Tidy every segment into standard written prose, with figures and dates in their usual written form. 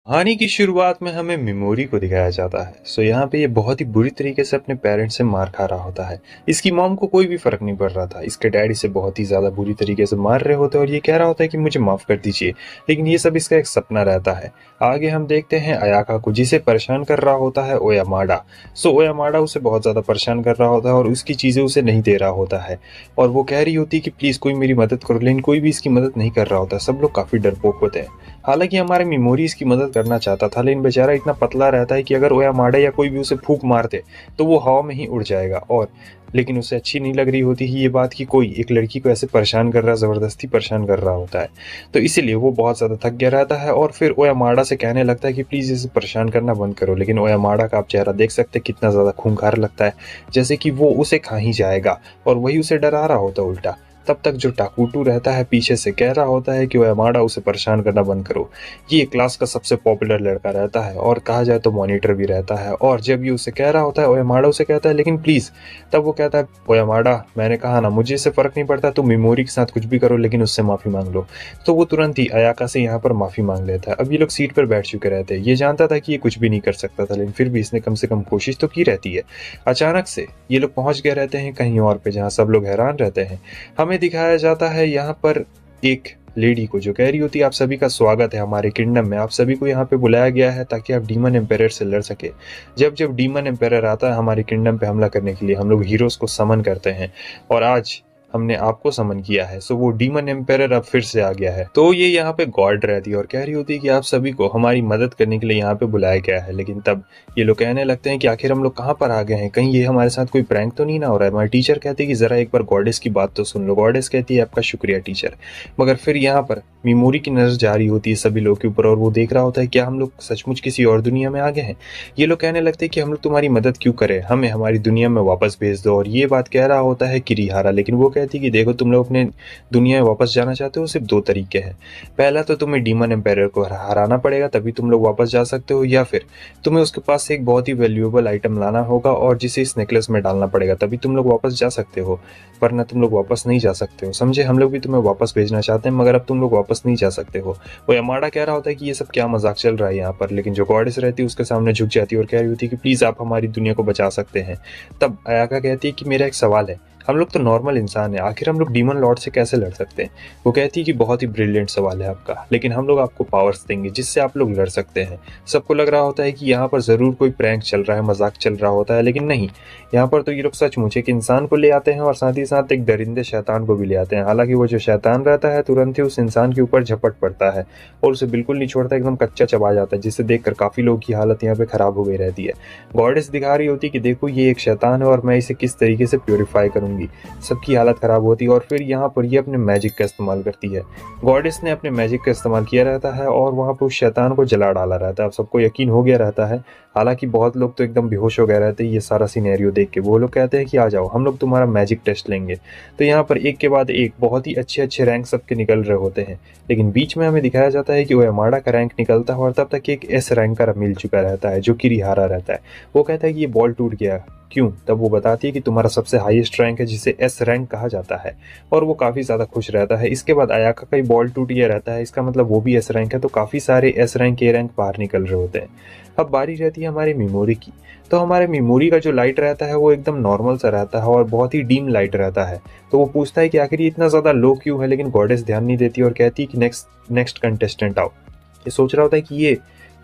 कहानी की शुरुआत में हमें मेमोरी को दिखाया जाता है। यहाँ पे ये बहुत ही बुरी तरीके से अपने पेरेंट्स से मार खा रहा होता है। इसकी मॉम को कोई भी फर्क नहीं पड़ रहा था। इसके डैडी से बहुत ही ज्यादा बुरी तरीके से मार रहे होते हैं और ये कह रहा होता है कि मुझे माफ कर दीजिए। लेकिन ये सब इसका एक सपना रहता है। आगे हम देखते हैं अयाका को, जिसे परेशान कर रहा होता है ओयामाडा। ओयामाडा उसे बहुत ज्यादा परेशान कर रहा होता है और उसकी चीजें उसे नहीं दे रहा होता है। और वो कह रही होती है कि प्लीज कोई मेरी मदद करो, लेकिन कोई भी इसकी मदद नहीं कर रहा होता। सब लोग काफी डरपोक होते हैं। हालांकि हमारे मेमोरी इसकी मदद करना चाहता था, लेकिन बेचारा इतना पतला रहता है कि अगर ओयामाडा या कोई भी उसे फूंक मार दे तो वो हवा में ही उड़ जाएगा। और लेकिन उसे अच्छी नहीं लग रही होती है ये बात कि कोई एक लड़की को ऐसे परेशान कर रहा है, जबरदस्ती परेशान कर रहा होता है। तो इसीलिए वो बहुत ज्यादा थक गया रहता है और फिर ओयामाडा से कहने लगता है कि प्लीज इसे परेशान करना बंद करो। लेकिन ओयामाडा का आप चेहरा देख सकते हैं कितना ज्यादा खूंखार लगता है, जैसे कि वो उसे खा ही जाएगा। और वही उसे डरा रहा होता है उल्टा। तब तक जो टाकुटू रहता है पीछे से कह रहा होता है कि ओयामाडा उसे परेशान करना बंद करो। ये क्लास का सबसे पॉपुलर लड़का रहता है और कहा जाए तो मॉनिटर भी रहता है। और जब ये उसे कह रहा होता है, ओयामाडा उसे कहता है लेकिन प्लीज, तब वो कहता है ओयामाडा मैंने कहा ना, मुझे इससे फर्क नहीं पड़ता, तुम मेमोरी के साथ कुछ भी करो लेकिन उससे माफी मांग लो। तो वो तुरंत ही अयाका से यहाँ पर माफी मांग लेता है। अब ये लोग सीट पर बैठ चुके रहते हैं। ये जानता था कि ये कुछ भी नहीं कर सकता था, लेकिन फिर भी इसने कम से कम कोशिश तो की रहती है। अचानक से ये लोग पहुंच गए रहते हैं कहीं और पे, जहाँ सब लोग हैरान रहते हैं। हमें दिखाया जाता है यहाँ पर एक लेडी को, जो कह रही होती है आप सभी का स्वागत है हमारे किंगडम में, आप सभी को यहाँ पे बुलाया गया है ताकि आप डीमन एम्पायर से लड़ सके। जब जब डीमन एम्पायर आता है हमारे किंगडम पे हमला करने के लिए, हम लोग हीरोज को समन करते हैं। और आज हमने आपको समन किया है। वो डीमन एम्पायर अब फिर से आ गया है। तो ये यहाँ पे गॉड रहती है और कह रही होती है कि आप सभी को हमारी मदद करने के लिए यहाँ पे बुलाया गया है। लेकिन तब ये लोग कहने लगते हैं कि आखिर हम लोग कहाँ पर आ गए हैं, कहीं ये हमारे साथ कोई प्रैंक तो नहीं ना हो रहा है। हमारी टीचर कहती है कि जरा एक बार गॉडेस की बात तो सुन लो। गॉडेस कहती है आपका शुक्रिया टीचर। मगर फिर यहाँ पर मेमोरी की नजर जारी होती है सभी लोग के ऊपर और वो देख रहा होता है क्या हम लोग सचमुच किसी और दुनिया में आ गए हैं। ये लोग कहने लगते हैं कि हम लोग तुम्हारी मदद क्यों करें, हमें हमारी दुनिया में वापस भेज दो। और ये बात कह रहा होता है किरीहारा, लेकिन वो कहती है कि देखो तुम लोग अपने दुनिया में वापस जाना चाहते हो, सिर्फ दो तरीके हैं। पहला तो तुम्हें डीमन एम्पायर को हराना पड़ेगा, तभी तुम लोग वापस जा सकते हो, या फिर तुम्हें उसके पास से एक बहुत ही वैल्यूएबल आइटम लाना होगा और जिसे इस नेकलेस में डालना पड़ेगा, तभी तुम लोग वापस जा सकते हो। वरना तुम लोग वापस नहीं जा सकते हो, समझे। हम लोग भी तुम्हें वापस भेजना चाहते हैं मगर अब तुम लोग वापस नहीं जा सकते हो। वो यमाडा कह रहा होता है कि ये सब क्या मजाक चल रहा है यहाँ पर, लेकिन जो गॉडेस रहती है उसके सामने झुक जाती है और कह रही होती है कि प्लीज आप हमारी दुनिया को बचा सकते हैं। तब अयाका कहती है कि मेरा एक सवाल है, हम लोग तो नॉर्मल इंसान है, आखिर हम लोग डीमन लॉर्ड से कैसे लड़ सकते हैं। वो कहती है कि बहुत ही ब्रिलियंट सवाल है आपका, लेकिन हम लोग आपको पावर्स देंगे जिससे आप लोग लड़ सकते हैं। सबको लग रहा होता है कि यहाँ पर जरूर कोई प्रैंक चल रहा है, मजाक चल रहा होता है, लेकिन नहीं, यहाँ पर तो ये लोग सचमुच एक इंसान को ले आते हैं और साथ ही साथ एक दरिंदे शैतान को भी ले आते हैं। हालांकि वो जो शैतान रहता है तुरंत ही उस इंसान के ऊपर झपट पड़ता है और उसे बिल्कुल नहीं छोड़ता, एकदम कच्चा चबा जाता है, जिसे देखकर काफी लोगों की हालत यहाँ पे खराब हो गई रहती है। गॉडेस दिखा रही होती है कि देखो ये एक शैतान है और मैं इसे किस तरीके से प्योरीफाई करूंगी। सबकी हालत खराब होती है और फिर यहाँ पर ये अपने मैजिक का इस्तेमाल करती है। गॉडेस ने अपने मैजिक का इस्तेमाल किया रहता है और वहाँ पर उस शैतान को जला डाला रहता है। अब सबको यकीन हो गया रहता है। हालांकि बहुत लोग तो एकदम बेहोश हो गए रहते हैं ये सारा सिनेरियो देख के। वो लोग कहते हैं कि आ जाओ हम लोग तुम्हारा मैजिक टेस्ट लेंगे। तो यहाँ पर एक के बाद एक बहुत ही अच्छे अच्छे रैंक सबके निकल रहे होते हैं, लेकिन बीच में हमें दिखाया जाता है कि ओयामाडा का रैंक निकलता है और तब तक एक एस रैंक का मिल चुका रहता है जो कि रिहारा रहता है। वो कहता है कि ये बॉल टूट गया क्यों, तब वो बताती है कि तुम्हारा सबसे हाईएस्ट रैंक है जिसे एस रैंक कहा जाता है। और वो काफी ज्यादा खुश रहता है। इसके बाद अयाका का ही बॉल टूट गया रहता है, इसका मतलब वो भी एस रैंक है। तो काफी सारे एस रैंक ए रैंक बाहर निकल रहे होते हैं। अब बारी रहती है हमारे मेमोरी की। तो हमारे मेमोरी का जो लाइट रहता है वो एकदम नॉर्मल सा रहता है और बहुत ही डीम लाइट रहता है। तो वो पूछता है कि आखिर ये इतना ज्यादा लो क्यों है, लेकिन गॉडेस ध्यान नहीं देती और कहती है कि नेक्स्ट नेक्स्ट कंटेस्टेंट आओ। ये सोच रहा होता है कि ये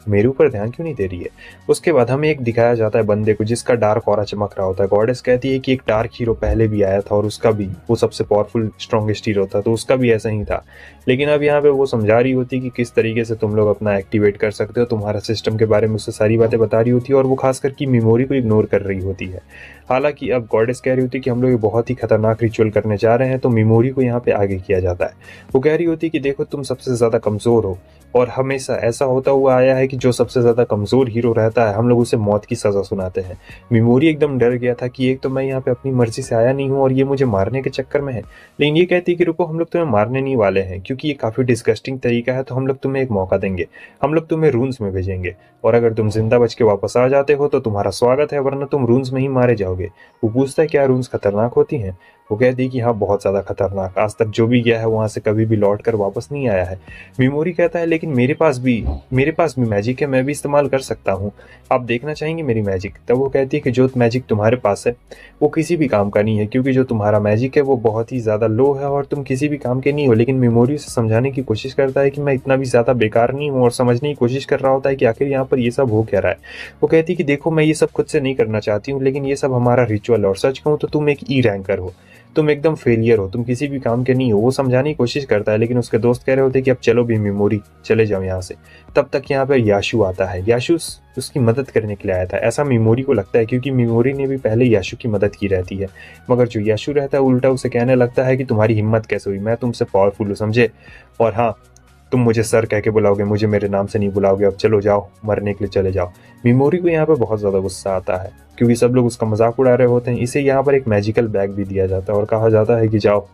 मेरे ऊपर ध्यान क्यों नहीं दे रही है। उसके बाद हमें एक दिखाया जाता है बंदे को जिसका डार्क ऑरा चमक रहा होता है। गॉडेस कहती है कि एक डार्क हीरो पहले भी आया था और उसका भी, वो सबसे पावरफुल स्ट्रॉन्गेस्ट हीरो था, तो उसका भी ऐसा ही था। लेकिन अब यहाँ पे वो समझा रही होती कि किस तरीके से तुम लोग अपना एक्टिवेट कर सकते हो, तुम्हारा सिस्टम के बारे में उससे सारी बातें बता रही होती है और वो खास करके मेमोरी को इग्नोर कर रही होती है। हालांकि अब गॉडेस कह रही होती है कि हम लोग बहुत ही खतरनाक रिचुअल करने जा रहे हैं, तो मेमोरी को यहाँ पे आगे किया जाता है। वो कह रही होती है कि देखो तुम सबसे ज्यादा कमजोर हो और हमेशा ऐसा होता हुआ आया है कि जो सबसे ज्यादा कमजोर हीरो रहता है हम लोग उसे मौत की सजा सुनाते हैं। मेमोरी एकदम डर गया था कि एक तो मैं यहाँ पे अपनी मर्जी से आया नहीं हूँ और ये मुझे मारने के चक्कर में है। लेकिन ये कहती है कि रुको, हम लोग तुम्हें मारने नहीं वाले हैं क्योंकि ये काफी डिस्गस्टिंग तरीका है, तो हम लोग तुम्हें एक मौका देंगे, हम लोग तुम्हें रून्स में भेजेंगे और अगर तुम जिंदा बच के वापस आ जाते हो तो तुम्हारा स्वागत है, वरना तुम रून्स में ही मारे जाओगे। वो पूछता है क्या रून्स खतरनाक होती हैं। वो कहती है कि हाँ बहुत ज्यादा खतरनाक, आज तक जो भी गया है वहां से कभी भी लौट कर वापस नहीं आया है। मेमोरी कहता है लेकिन मेरे पास भी मैजिक है मैं भी इस्तेमाल कर सकता हूँ, आप देखना चाहेंगे मेरी मैजिक? तब वो कहती है कि जो मैजिक तुम्हारे पास है वो किसी भी काम का नहीं है, क्योंकि जो तुम्हारा मैजिक है वो बहुत ही ज़्यादा लो है और तुम किसी भी काम के नहीं हो। लेकिन मेमोरी उसे समझाने की कोशिश करता है कि मैं इतना भी ज़्यादा बेकार नहीं हूँ, और समझने की कोशिश कर रहा होता है कि आखिर यहाँ पर ये सब हो क्या रहा है। वो कहती है कि देखो मैं ये सब खुद से नहीं करना चाहती हूँ, लेकिन ये सब हमारा रिचुअल है, और सच कहूँ तो तुम एक ई रैंकर हो, तुम एकदम फेलियर हो, तुम किसी भी काम के नहीं हो। वो समझाने की कोशिश करता है, लेकिन उसके दोस्त कह रहे होते हैं कि अब चलो भी मेमोरी, चले जाओ यहाँ से। तब तक यहाँ पर याशु आता है। याशु उसकी मदद करने के लिए आया था, ऐसा मेमोरी को लगता है, क्योंकि मेमोरी ने भी पहले याशु की मदद की रहती है। मगर जो याशु रहता है उल्टा उसे कहने लगता है कि तुम्हारी हिम्मत कैसे हुई, मैं तुमसे पावरफुल हूँ समझे, और हाँ तुम मुझे सर कह के बुलाओगे, मुझे मेरे नाम से नहीं बुलाओगे, अब चलो जाओ, मरने के लिए चले जाओ। मेमोरी को यहाँ पे बहुत ज़्यादा गुस्सा आता है, क्योंकि सब लोग उसका मजाक उड़ा रहे होते हैं। इसे यहाँ पर एक मैजिकल बैग भी दिया जाता है और कहा जाता है कि जाओ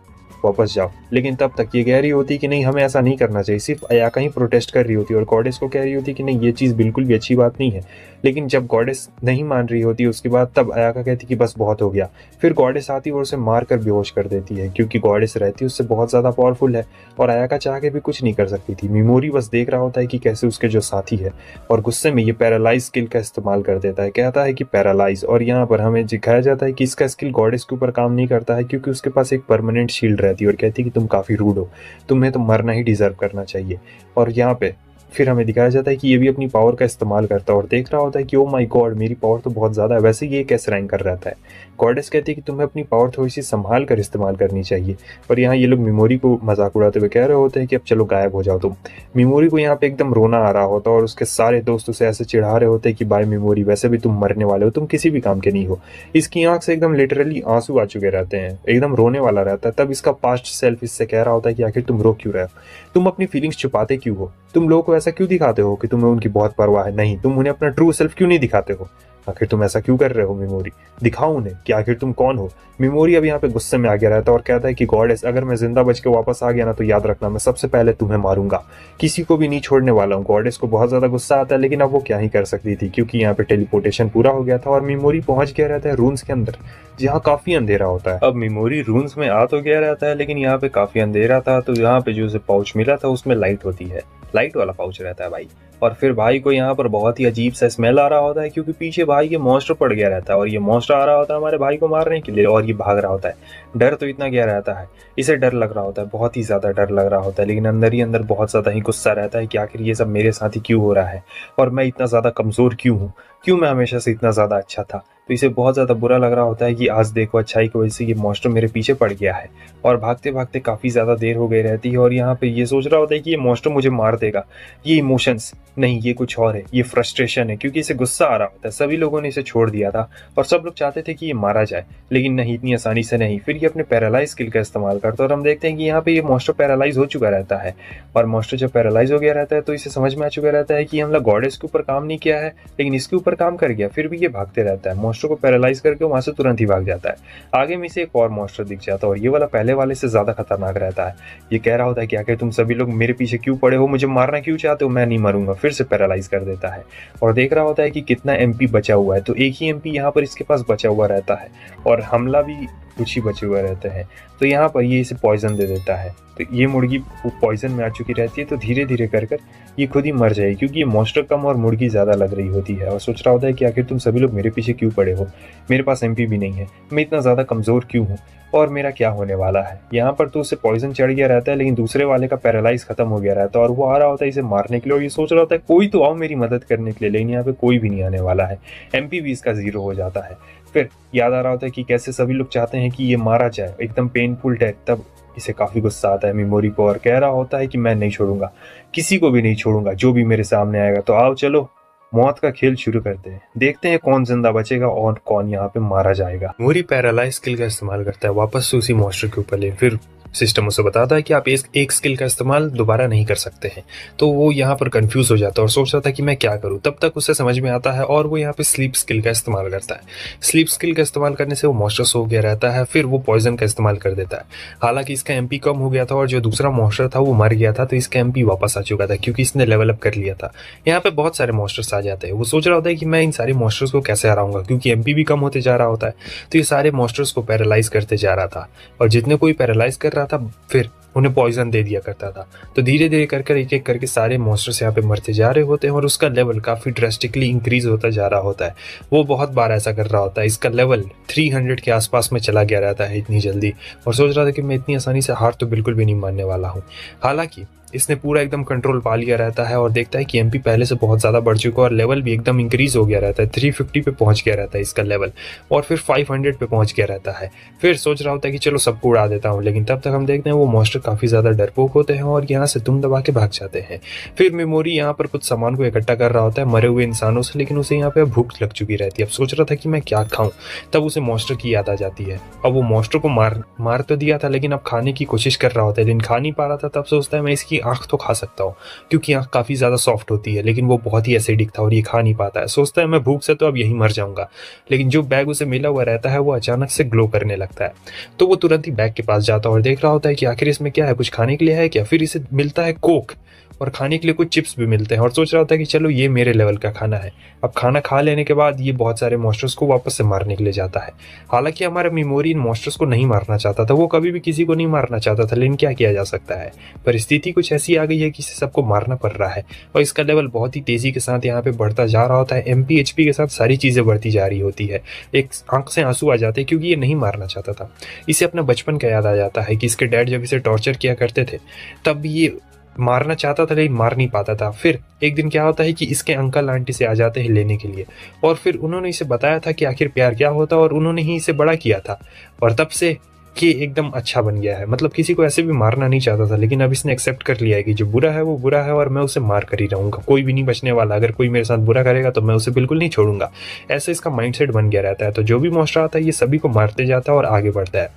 वापस जाओ। लेकिन तब तक ये कह रही होती कि नहीं हमें ऐसा नहीं करना चाहिए, सिर्फ अयाका ही प्रोटेस्ट कर रही होती है और गॉडेस को कह रही होती कि नहीं ये चीज़ बिल्कुल भी अच्छी बात नहीं है। लेकिन जब गॉडेस नहीं मान रही होती उसके बाद तब अयाका कहती कि बस बहुत हो गया। फिर गॉडेस आती और उसे मार कर बेहोश कर देती है, क्योंकि गॉडेस रहती उससे बहुत ज़्यादा पावरफुल है और अयाका चाह के भी कुछ नहीं कर सकती थी। मेमोरी बस देख रहा होता है कि कैसे उसके जो साथी है, और गुस्से में ये पैरालाइज स्किल का इस्तेमाल कर देता है, कहता है कि पैरालाइज। और यहाँ पर हमें दिखाया जाता है कि इसका स्किल गॉडेस के ऊपर काम नहीं करता है, क्योंकि उसके पास एक परमानेंट शील्ड रहती है और कहती है कि तुम काफ़ी रूड हो, तुम्हें तो मरना ही डिजर्व करना चाहिए। और यहाँ पे फिर हमें दिखाया जाता है कि ये भी अपनी पावर का इस्तेमाल करता है और देख रहा होता है कि ओ माय गॉड मेरी पावर तो बहुत ज़्यादा है, वैसे ये कैसे रैंक कर रहता है। गॉडेस कहती है कि तुम्हें अपनी पावर थोड़ी सी संभाल कर इस्तेमाल करनी चाहिए। और यहाँ ये लोग मेमोरी को मजाक उड़ाते हुए कह रहे होते हैं कि अब चलो गायब हो जाओ तुम। मेमोरी को यहाँ पे एकदम रोना आ रहा होता है और उसके सारे दोस्त उसे ऐसे चिढ़ा रहे होते हैं कि बाय मेमोरी, वैसे भी तुम मरने वाले हो, तुम किसी भी काम के नहीं हो। इसकी आंख से एकदम लिटरली आंसू आ चुके रहते हैं, एकदम रोने वाला रहता है। तब इसका पास्ट सेल्फ इससे कह रहा होता है कि आखिर तुम रो क्यों रहे हो, तुम अपनी फीलिंग्स छुपाते क्यों हो, तुम लोगों को ऐसा क्यों दिखाते हो कि तुम्हें उनकी बहुत परवाह है, नहीं तुम उन्हें अपना ट्रू सेल्फ क्यों नहीं दिखाते हो, आखिर तुम ऐसा क्यों कर रहे हो मेमोरी, दिखाओ उन्हें कि आखिर तुम कौन हो। मेमोरी अब यहाँ पे गुस्से में आ गया रहता है और कहता है कि गॉडेस अगर मैं जिंदा बच के वापस आ गया ना तो याद रखना मैं सबसे पहले तुम्हें मारूंगा, किसी को भी नहीं छोड़ने वाला हूँ। गॉडेस को बहुत ज्यादा गुस्सा आता है, लेकिन अब वो क्या ही कर सकती थी, क्योंकि यहाँ पे टेलीपोर्टेशन पूरा हो गया था और मेमोरी पहुंच गया रहता है रून्स के अंदर, जहाँ काफी अंधेरा होता है। अब मेमोरी रून्स में आ तो गया रहता है, लेकिन यहाँ पे काफी अंधेरा था, तो यहाँ पे जो उसे पाउच मिला था उसमें लाइट होती है, लाइट वाला पाउच रहता है भाई। और फिर भाई को यहाँ पर बहुत ही अजीब सा स्मेल आ रहा होता है, क्योंकि पीछे भाई ये मॉन्स्टर पड़ गया रहता है और ये मॉन्स्टर आ रहा होता है हमारे भाई को मारने के लिए, और ये भाग रहा होता है। डर तो इतना गया रहता है, इसे डर लग रहा होता है, बहुत ही ज़्यादा डर लग रहा होता है, लेकिन अंदर ही अंदर बहुत ज़्यादा ही गुस्सा रहता है कि आखिर ये सब मेरे साथ ही क्यों हो रहा है, और मैं इतना ज़्यादा कमज़ोर क्यों हूँ, क्यों मैं हमेशा से इतना ज़्यादा अच्छा था। तो इसे बहुत ज़्यादा बुरा लग रहा होता है कि आज देखो अच्छाई की वजह से ये मॉन्स्टर मेरे पीछे पड़ गया है, और भागते भागते काफ़ी ज़्यादा देर हो गई रहती है। और यहाँ पे ये सोच रहा होता है कि ये मॉन्स्टर मुझे मार देगा। ये इमोशंस नहीं, ये कुछ और है, ये फ्रस्ट्रेशन है, क्योंकि इसे गुस्सा आ रहा होता है। सभी लोगों ने इसे छोड़ दिया था और सब लोग चाहते थे कि ये मारा जाए, लेकिन नहीं, इतनी आसानी से नहीं। फिर ये अपने पैरालाइज स्किल का इस्तेमाल करता है और हम देखते हैं कि यहाँ पे ये मॉन्स्टर पैरालाइज हो चुका रहता है। और मॉन्स्टर जब पैरालाइज हो गया रहता है तो इसे समझ में आ चुका रहता है कि हमने गॉडेस के ऊपर काम नहीं किया है, लेकिन इसके ऊपर काम कर गया। फिर भी ये भागते रहता है, मॉन्स्टर को पैरालाइज करके वहां से तुरंत ही भाग जाता है। आगे में से एक और मॉन्स्टर दिख जाता है और ये वाला पहले वाले से ज्यादा खतरनाक रहता है। ये कह रहा होता है कि आखिर तुम सभी लोग मेरे पीछे क्यों पड़े हो, मुझे मारना क्यों चाहते हो, मैं नहीं मरूंगा। फिर से पैरालाइज कर देता है और देख रहा होता है कि कितना एमपी बचा हुआ है, तो एक ही एमपी यहाँ पर इसके पास बचा हुआ रहता है और हमला भी कुछ ही बचे हुए रहते हैं। तो यहाँ पर ये इसे पॉइजन दे देता है, तो ये मुर्गी पॉइजन में आ चुकी रहती है, तो धीरे धीरे कर ये खुद ही मर जाएगी, क्योंकि ये मॉन्स्टर कम और मुर्गी ज़्यादा लग रही होती है। और सोच रहा होता है कि आखिर तुम सभी लोग मेरे पीछे क्यों पड़े हो, मेरे पास एमपी भी नहीं है, मैं इतना ज़्यादा कमज़ोर क्यों हूँ और मेरा क्या होने वाला है। यहाँ पर तो उसे पॉइजन चढ़ गया रहता है, लेकिन दूसरे वाले का पैरालाइज खत्म हो गया रहता है और वो आ रहा होता है इसे मारने के लिए, और ये सोच रहा होता है कोई तो आओ मेरी मदद करने के लिए, लेकिन यहाँ पे कोई भी नहीं आने वाला है। एमपी भी इसका 0 हो जाता है। फिर याद आ रहा होता है कि कैसे सभी लोग चाहते हैं कि ये मारा जाए, एकदम पेनफुल डेथ। तब इसे काफ़ी गुस्सा आता है मेमोरी को और कह रहा होता है कि मैं नहीं छोड़ूंगा, किसी को भी नहीं छोड़ूंगा, जो भी मेरे सामने आएगा। तो आओ चलो मौत का खेल शुरू करते हैं, देखते हैं कौन जिंदा बचेगा और कौन यहाँ पे मारा जाएगा। मेमोरी पैरालाइज स्किल का इस्तेमाल करता है वापस से उसी मॉन्स्टर के ऊपर, ले फिर सिस्टम उसे बताता है कि आप एक स्किल का इस्तेमाल दोबारा नहीं कर सकते हैं। तो वो यहाँ पर कंफ्यूज हो जाता है और सोच रहा था कि मैं क्या करूँ। तब तक उसे समझ में आता है और वो यहाँ पे स्लीप स्किल का इस्तेमाल करता है। स्लीप स्किल का इस्तेमाल करने से वो मॉन्स्टर सो गया रहता है, फिर वो पॉइजन का इस्तेमाल कर देता है। हालांकि इसका एमपी कम हो गया था और जो दूसरा मॉन्स्टर था वो मर गया था, तो इसका एमपी वापस आ चुका था क्योंकि इसने लेवल अप कर लिया था। यहाँ पे बहुत सारे मॉन्स्टर्स आ जाते हैं। वो सोच रहा होता है कि मैं इन सारे मॉन्स्टर्स को कैसे हराऊंगा, क्योंकि एमपी भी कम होते जा रहा होता है। तो ये सारे मॉन्स्टर्स को पैरालाइज करते जा रहा था और जितने कोई पैरालाइज कर रहा था फिर उन्हें पॉइजन दे दिया करता था। तो धीरे धीरे कर एक एक करके सारे मॉन्स्टर्स यहाँ पे मरते जा रहे होते हैं और उसका लेवल काफ़ी ड्रेस्टिकली इंक्रीज होता जा रहा होता है। वो बहुत बार ऐसा कर रहा होता है, इसका लेवल 300 के आसपास में चला गया रहता है इतनी जल्दी, और सोच रहा था कि मैं इतनी आसानी से हार तो बिल्कुल भी नहीं मानने वाला हूँ। हालांकि इसने पूरा एकदम कंट्रोल पा लिया रहता है और देखता है कि एमपी पहले से बहुत ज़्यादा बढ़ चुका है और लेवल भी एकदम इंक्रीज हो गया रहता है। 350 पे पहुंच गया रहता है इसका लेवल, और फिर 500 पे पहुंच गया रहता है। फिर सोच रहा होता है कि चलो सबको उड़ा देता हूँ, लेकिन तब तक हम देखते हैं वो मॉन्स्टर काफ़ी ज़्यादा डरपोक होते हैं और यहाँ से दुम दबा के भाग जाते हैं। फिर मेमोरी यहाँ पर कुछ सामान को इकट्ठा कर रहा होता है मरे हुए इंसानों से, लेकिन उसे यहाँ पे भूख लग चुकी रहती है। अब सोच रहा था कि मैं क्या खाऊं, तब उसे मॉन्स्टर की याद आ जाती है। अब वो मॉन्स्टर को मार तो दिया था, लेकिन अब खाने की कोशिश कर रहा होता है, लेकिन खा नहीं पा रहा था। तब सोचता है मैं इसकी आंख तो खा सकता हूँ, क्योंकि आंख काफी ज्यादा सॉफ्ट होती है, लेकिन वो बहुत ही एसिडिक था और ये खा नहीं पाता है। सोचता है मैं भूख से तो अब यही मर जाऊंगा, लेकिन जो बैग उसे मिला हुआ रहता है वो अचानक से ग्लो करने लगता है। तो वो तुरंत ही बैग के पास जाता है और देख रहा होता है कि आखिर इसमें क्या है, कुछ खाने के लिए है क्या। फिर इसे मिलता है कोक और खाने के लिए कुछ चिप्स भी मिलते हैं और सोच रहा होता है कि चलो ये मेरे लेवल का खाना है। अब खाना खा लेने के बाद ये बहुत सारे मॉन्स्टर्स को वापस से मारने के लिए जाता है। हालांकि हमारा मेमोरी इन मॉन्स्टर्स को नहीं मारना चाहता था, वो कभी भी किसी को नहीं मारना चाहता था, लेकिन क्या किया जा सकता है, परिस्थिति कुछ ऐसी आ गई है कि इसे सबको मारना पड़ रहा है। और इसका लेवल बहुत ही तेजी के साथ यहाँ पे बढ़ता जा रहा होता है। एमपी एचपी के साथ सारी चीजें बढ़ती जा रही होती है। एक आंख से आंसू आ जाते हैं क्योंकि ये नहीं मारना चाहता था। इसे अपना बचपन का याद आ जाता है कि इसके डैड जब इसे टॉर्चर किया करते थे तब ये मारना चाहता था लेकिन मार नहीं पाता था। फिर एक दिन क्या होता है कि इसके अंकल आंटी से आ जाते हैं लेने के लिए, और फिर उन्होंने इसे बताया था कि आखिर प्यार क्या होता है, और उन्होंने ही इसे बड़ा किया था। और तब से ये एकदम अच्छा बन गया है, मतलब किसी को ऐसे भी मारना नहीं चाहता था, लेकिन अब इसने एक्सेप्ट कर लिया है कि जो बुरा है वो बुरा है और मैं उसे मार कर ही रहूंगा, कोई भी नहीं बचने वाला। अगर कोई मेरे साथ बुरा करेगा तो मैं उसे बिल्कुल नहीं छोड़ूंगा। ऐसे इसका माइंडसेट बन गया रहता है। तो जो भी मॉन्स्टर आता है ये सभी को मारते जाता है और आगे बढ़ता है।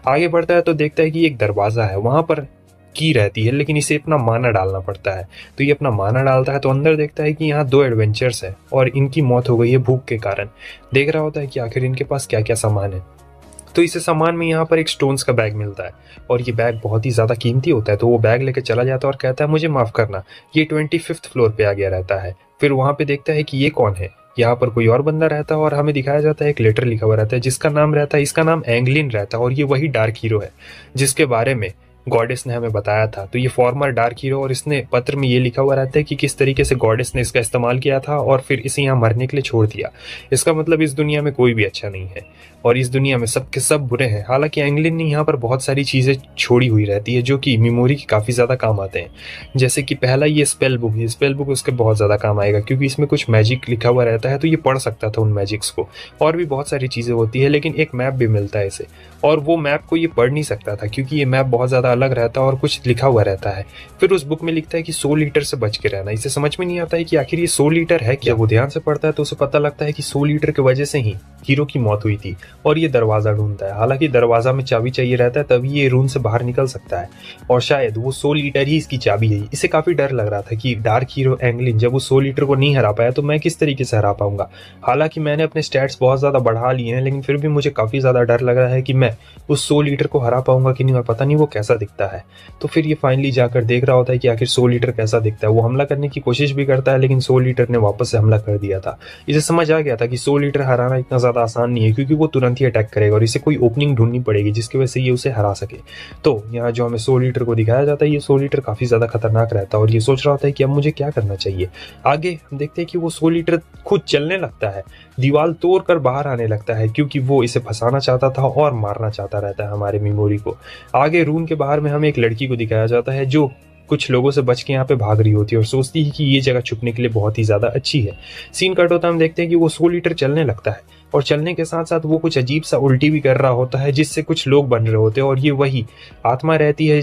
आगे बढ़ता है तो देखता है कि एक दरवाजा है, वहां पर की रहती है, लेकिन इसे अपना माना डालना पड़ता है। तो ये अपना माना डालता है तो अंदर देखता है कि यहाँ 2 एडवेंचर्स है और इनकी मौत हो गई है भूख के कारण। देख रहा होता है कि आखिर इनके पास क्या क्या सामान है। तो इसे सामान में यहाँ पर एक स्टोन्स का बैग मिलता है और ये बैग बहुत ही ज़्यादा कीमती होता है। तो वो बैग लेके चला जाता है और कहता है मुझे माफ़ करना, ये 25th फ्लोर पे आ गया रहता है। फिर वहाँ पे देखता है कि ये कौन है, यहाँ पर कोई और बंदा रहता है और हमें दिखाया जाता है एक लेटर लिखा हुआ रहता है जिसका नाम रहता है, इसका नाम एंगलिन रहता है और ये वही डार्क हीरो है जिसके बारे में गॉडेस ने हमें बताया था। तो ये फॉर्मर डार्क हीरो, और इसने पत्र में ये लिखा हुआ रहता है कि किस तरीके से गॉडेस ने इसका इस्तेमाल किया था और फिर इसे यहाँ मरने के लिए छोड़ दिया। इसका मतलब इस दुनिया में कोई भी अच्छा नहीं है और इस दुनिया में सब के सब बुरे हैं। हालांकि एंगलिन ने यहाँ पर बहुत सारी चीज़ें छोड़ी हुई रहती है जो कि मेमोरी की काफ़ी ज़्यादा काम आते हैं। जैसे कि पहला ये स्पेल बुक, ये स्पेल बुक उसके बहुत ज़्यादा काम आएगा क्योंकि इसमें कुछ मैजिक लिखा हुआ रहता है, तो ये पढ़ सकता था उन मैजिक्स को। और भी बहुत सारी चीज़ें होती है, लेकिन एक मैप भी मिलता है इसे, और वो मैप को ये पढ़ नहीं सकता था क्योंकि ये मैप बहुत ज़्यादा अलग रहता है और कुछ लिखा हुआ रहता है। फिर उस बुक में लिखता है कि 100 लीटर से बच के रहना। इसे समझ में नहीं आता है कि आखिर ये 100 लीटर है क्या। वो ध्यान से पढ़ता है तो उसे पता लगता है कि 100 लीटर की वजह से ही हीरो की मौत हुई थी और ये दरवाजा ढूंढता है। हालांकि दरवाजा में चाबी चाहिए रहता है तभी ये रूम से बाहर निकल सकता है, और शायद वो 100 लीटर ही इसकी चाबी है। इसे काफी डर लग रहा था कि डार्क हीरो एंगलिन जब वो 100 लीटर को नहीं हरा पाया तो मैं किस तरीके से हरा पाऊंगा। हालांकि मैंने अपने स्टैट्स बहुत ज्यादा बढ़ा लिए हैं, लेकिन फिर भी मुझे काफी ज्यादा डर लग रहा है कि मैं उस 100 लीटर को हरा पाऊंगा कि नहीं, और पता नहीं वो कैसा दिखता है। तो फिर ये फाइनली जाकर देख रहा होता है कि आखिर 100 लीटर कैसा दिखता है। वो हमला करने की कोशिश भी करता है, लेकिन 100 लीटर ने वापस से हमला कर दिया था। इसे समझ आ गया था कि 100 लीटर हराना इतना ज्यादा आसान नहीं है क्योंकि वो तुरंत ही अटैक करेगा और इसे कोई ओपनिंग ढूंढनी पड़ेगी जिसकी वजह से ये उसे हरा सके। तो यहाँ जो हमें 100 लीटर को दिखाया जाता है, ये 100 लीटर काफी ज्यादा खतरनाक रहता है और ये सोच रहा होता है कि अब मुझे क्या करना चाहिए। आगे हम देखते हैं कि वो 100 लीटर खुद चलने लगता है, दीवार तोड़कर बाहर आने लगता है क्योंकि वो इसे फंसाना चाहता था और मारना चाहता रहता है हमारे मेमोरी को। आगे रूम के बाहर में हमें एक लड़की को दिखाया जाता है जो कुछ लोगों से बच के यहाँ पे भाग रही होती है और सोचती है कि ये जगह छुपने के लिए बहुत ही ज्यादा अच्छी है। सीन कट होता है, हम देखते हैं कि वो 100 लीटर चलने लगता है और चलने के साथ साथ वो कुछ अजीब सा उल्टी भी कर रहा होता है जिससे कुछ लोग बन रहे होते हैं, और ये वही आत्मा रहती है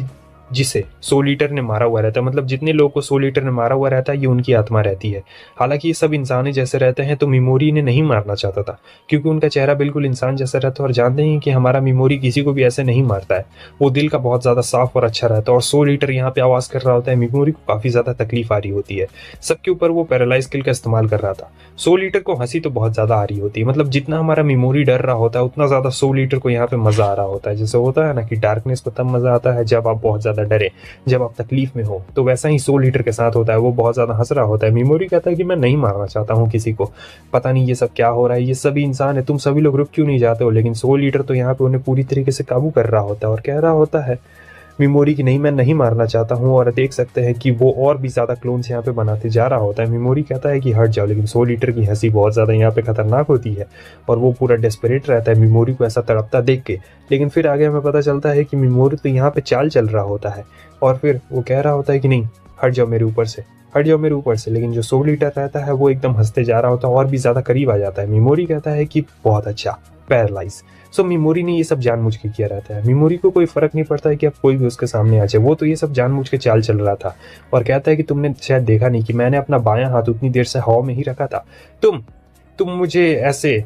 जिसे 100 लीटर ने मारा हुआ रहता है। मतलब जितने लोगों को 100 लीटर ने मारा हुआ रहता है ये उनकी आत्मा रहती है। हालांकि ये सब इंसान जैसे रहते हैं, तो मेमोरी ने नहीं मारना चाहता था क्योंकि उनका चेहरा बिल्कुल इंसान जैसा रहता है और जानते हैं कि हमारा मेमोरी किसी को भी ऐसे नहीं मारता है। वो दिल का बहुत ज्यादा साफ और अच्छा रहता है और 100 लीटर यहाँ पे आवाज कर रहा होता है। मेमोरी को काफी ज्यादा तकलीफ आ रही होती है। सबके ऊपर वो पैरालाइज स्किल का इस्तेमाल कर रहा था। 100 लीटर को हंसी तो बहुत ज्यादा आ रही होती है, मतलब जितना हमारा मेमोरी डर रहा होता है उतना ज्यादा 100 लीटर को यहाँ पे मजा आ रहा होता है। जैसे होता है ना कि डार्कनेस को तब मजा आता है जब आप बहुत ज्यादा डरे, जब आप तकलीफ में हो, तो वैसा ही 100 लीटर के साथ होता है। वो बहुत ज्यादा हंस रहा होता है। मेमोरी कहता है कि मैं नहीं मारना चाहता हूँ किसी को, पता नहीं ये सब क्या हो रहा है, ये सभी इंसान है, तुम सभी लोग रुक क्यों नहीं जाते हो। लेकिन 100 लीटर तो यहाँ पे उन्हें पूरी तरीके से काबू कर रहा होता है और कह रहा होता है मिमोरी की नहीं, मैं नहीं मारना चाहता हूँ। और देख सकते हैं कि वो और भी ज़्यादा क्लोन्स यहाँ पे बनाते जा रहा होता है। मिमोरी कहता है कि हट जाओ, लेकिन सोल ईटर की हंसी बहुत ज़्यादा यहाँ पे खतरनाक होती है और वो पूरा डेस्परेट रहता है मिमोरी को ऐसा तड़पता देख के। लेकिन फिर आगे हमें पता चलता है कि मिमोरी तो यहाँ पे चाल चल रहा होता है और फिर वो कह रहा होता है कि नहीं, हट जाओ मेरे ऊपर से, हट जाओ मेरे ऊपर से। लेकिन जो सोल ईटर रहता है वो एकदम हंसते जा रहा होता है और भी ज़्यादा करीब आ जाता है। मिमोरी कहता है कि बहुत अच्छा, पैरालाइज। सो मिमोरी ने ये सब जानबूझ के किया रहता है। मिमोरी को कोई फर्क नहीं पड़ता है कि अब कोई भी उसके सामने आ जाए, वो तो ये सब जानबूझ के चाल चल रहा था और कहता है कि तुमने शायद देखा नहीं कि मैंने अपना बायां हाथ उतनी देर से हवा में ही रखा था। तुम मुझे ऐसे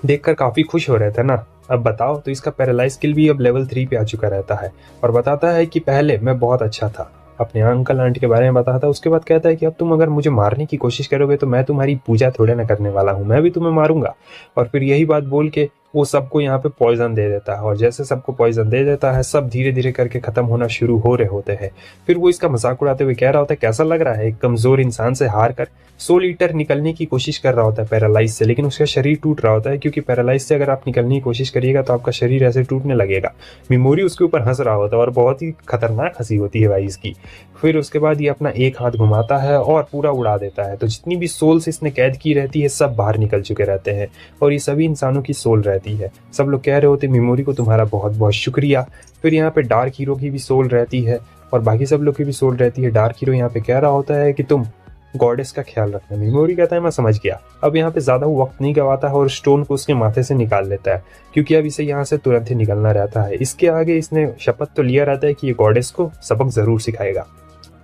देखकर काफ़ी खुश हो रहे थे ना, अब बताओ। तो इसका पैरालाइज स्किल भी अब लेवल 3 पे आ चुका रहता है और बताता है कि पहले मैं बहुत अच्छा था, अपने अंकल आंटी के बारे में बताता है। उसके बाद कहता है कि अब तुम अगर मुझे मारने की कोशिश करोगे तो मैं तुम्हारी पूजा थोड़े ना करने वाला हूँ, मैं भी तुम्हें मारूंगा। और फिर यही बात बोल के वो सबको यहाँ पे पॉइजन दे देता है और जैसे सबको पॉइजन दे देता है सब धीरे धीरे करके खत्म होना शुरू हो रहे होते हैं। फिर वो इसका मजाक उड़ाते हुए कह रहा होता है, कैसा लग रहा है एक कमजोर इंसान से हार कर? सोल ईटर निकलने की कोशिश कर रहा होता है पैरालाइज से, लेकिन उसका शरीर टूट रहा होता है क्योंकि पैरालाइज से अगर आप निकलने की कोशिश करिएगा तो आपका शरीर ऐसे टूटने लगेगा। मिमोरी उसके ऊपर हंस रहा होता है और बहुत ही खतरनाक हंसी होती है भाई इसकी। फिर उसके बाद ये अपना एक हाथ घुमाता है और पूरा उड़ा देता है। तो जितनी भी सोल्स इसने कैद की रहती है सब बाहर निकल चुके रहते हैं और ये सभी इंसानों की सोल रहती है। सब लोग कह रहे होते मिमोरी को तुम्हारा बहुत बहुत शुक्रिया। फिर यहाँ पे डार्क हीरो की भी सोल रहती है और बाकी सब लोग की भी सोल रहती है। डार्क हीरो यहाँ पे कह रहा होता है कि तुम गॉडेस का ख्याल रखना। मिमोरी कहता है मैं समझ गया। अब यहाँ पे ज्यादा वक्त नहीं गवाता है और स्टोन को उसके माथे से निकाल लेता है क्योंकि अब इसे यहाँ से तुरंत ही निकलना रहता है। इसके आगे इसने शपथ तो लिया रहता है कि ये गॉडेस को सबक जरूर सिखाएगा।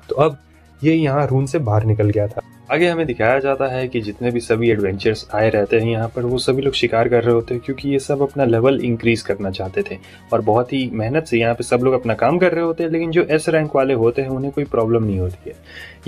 तो अब ये यहाँ रून से बाहर निकल गया था। आगे हमें दिखाया जाता है कि जितने भी सभी एडवेंचर्स आए रहते हैं यहाँ पर वो सभी लोग शिकार कर रहे होते हैं क्योंकि ये सब अपना लेवल इंक्रीज करना चाहते थे और बहुत ही मेहनत से यहाँ पे सब लोग अपना काम कर रहे होते हैं। लेकिन जो एस रैंक वाले होते हैं उन्हें कोई प्रॉब्लम नहीं होती है।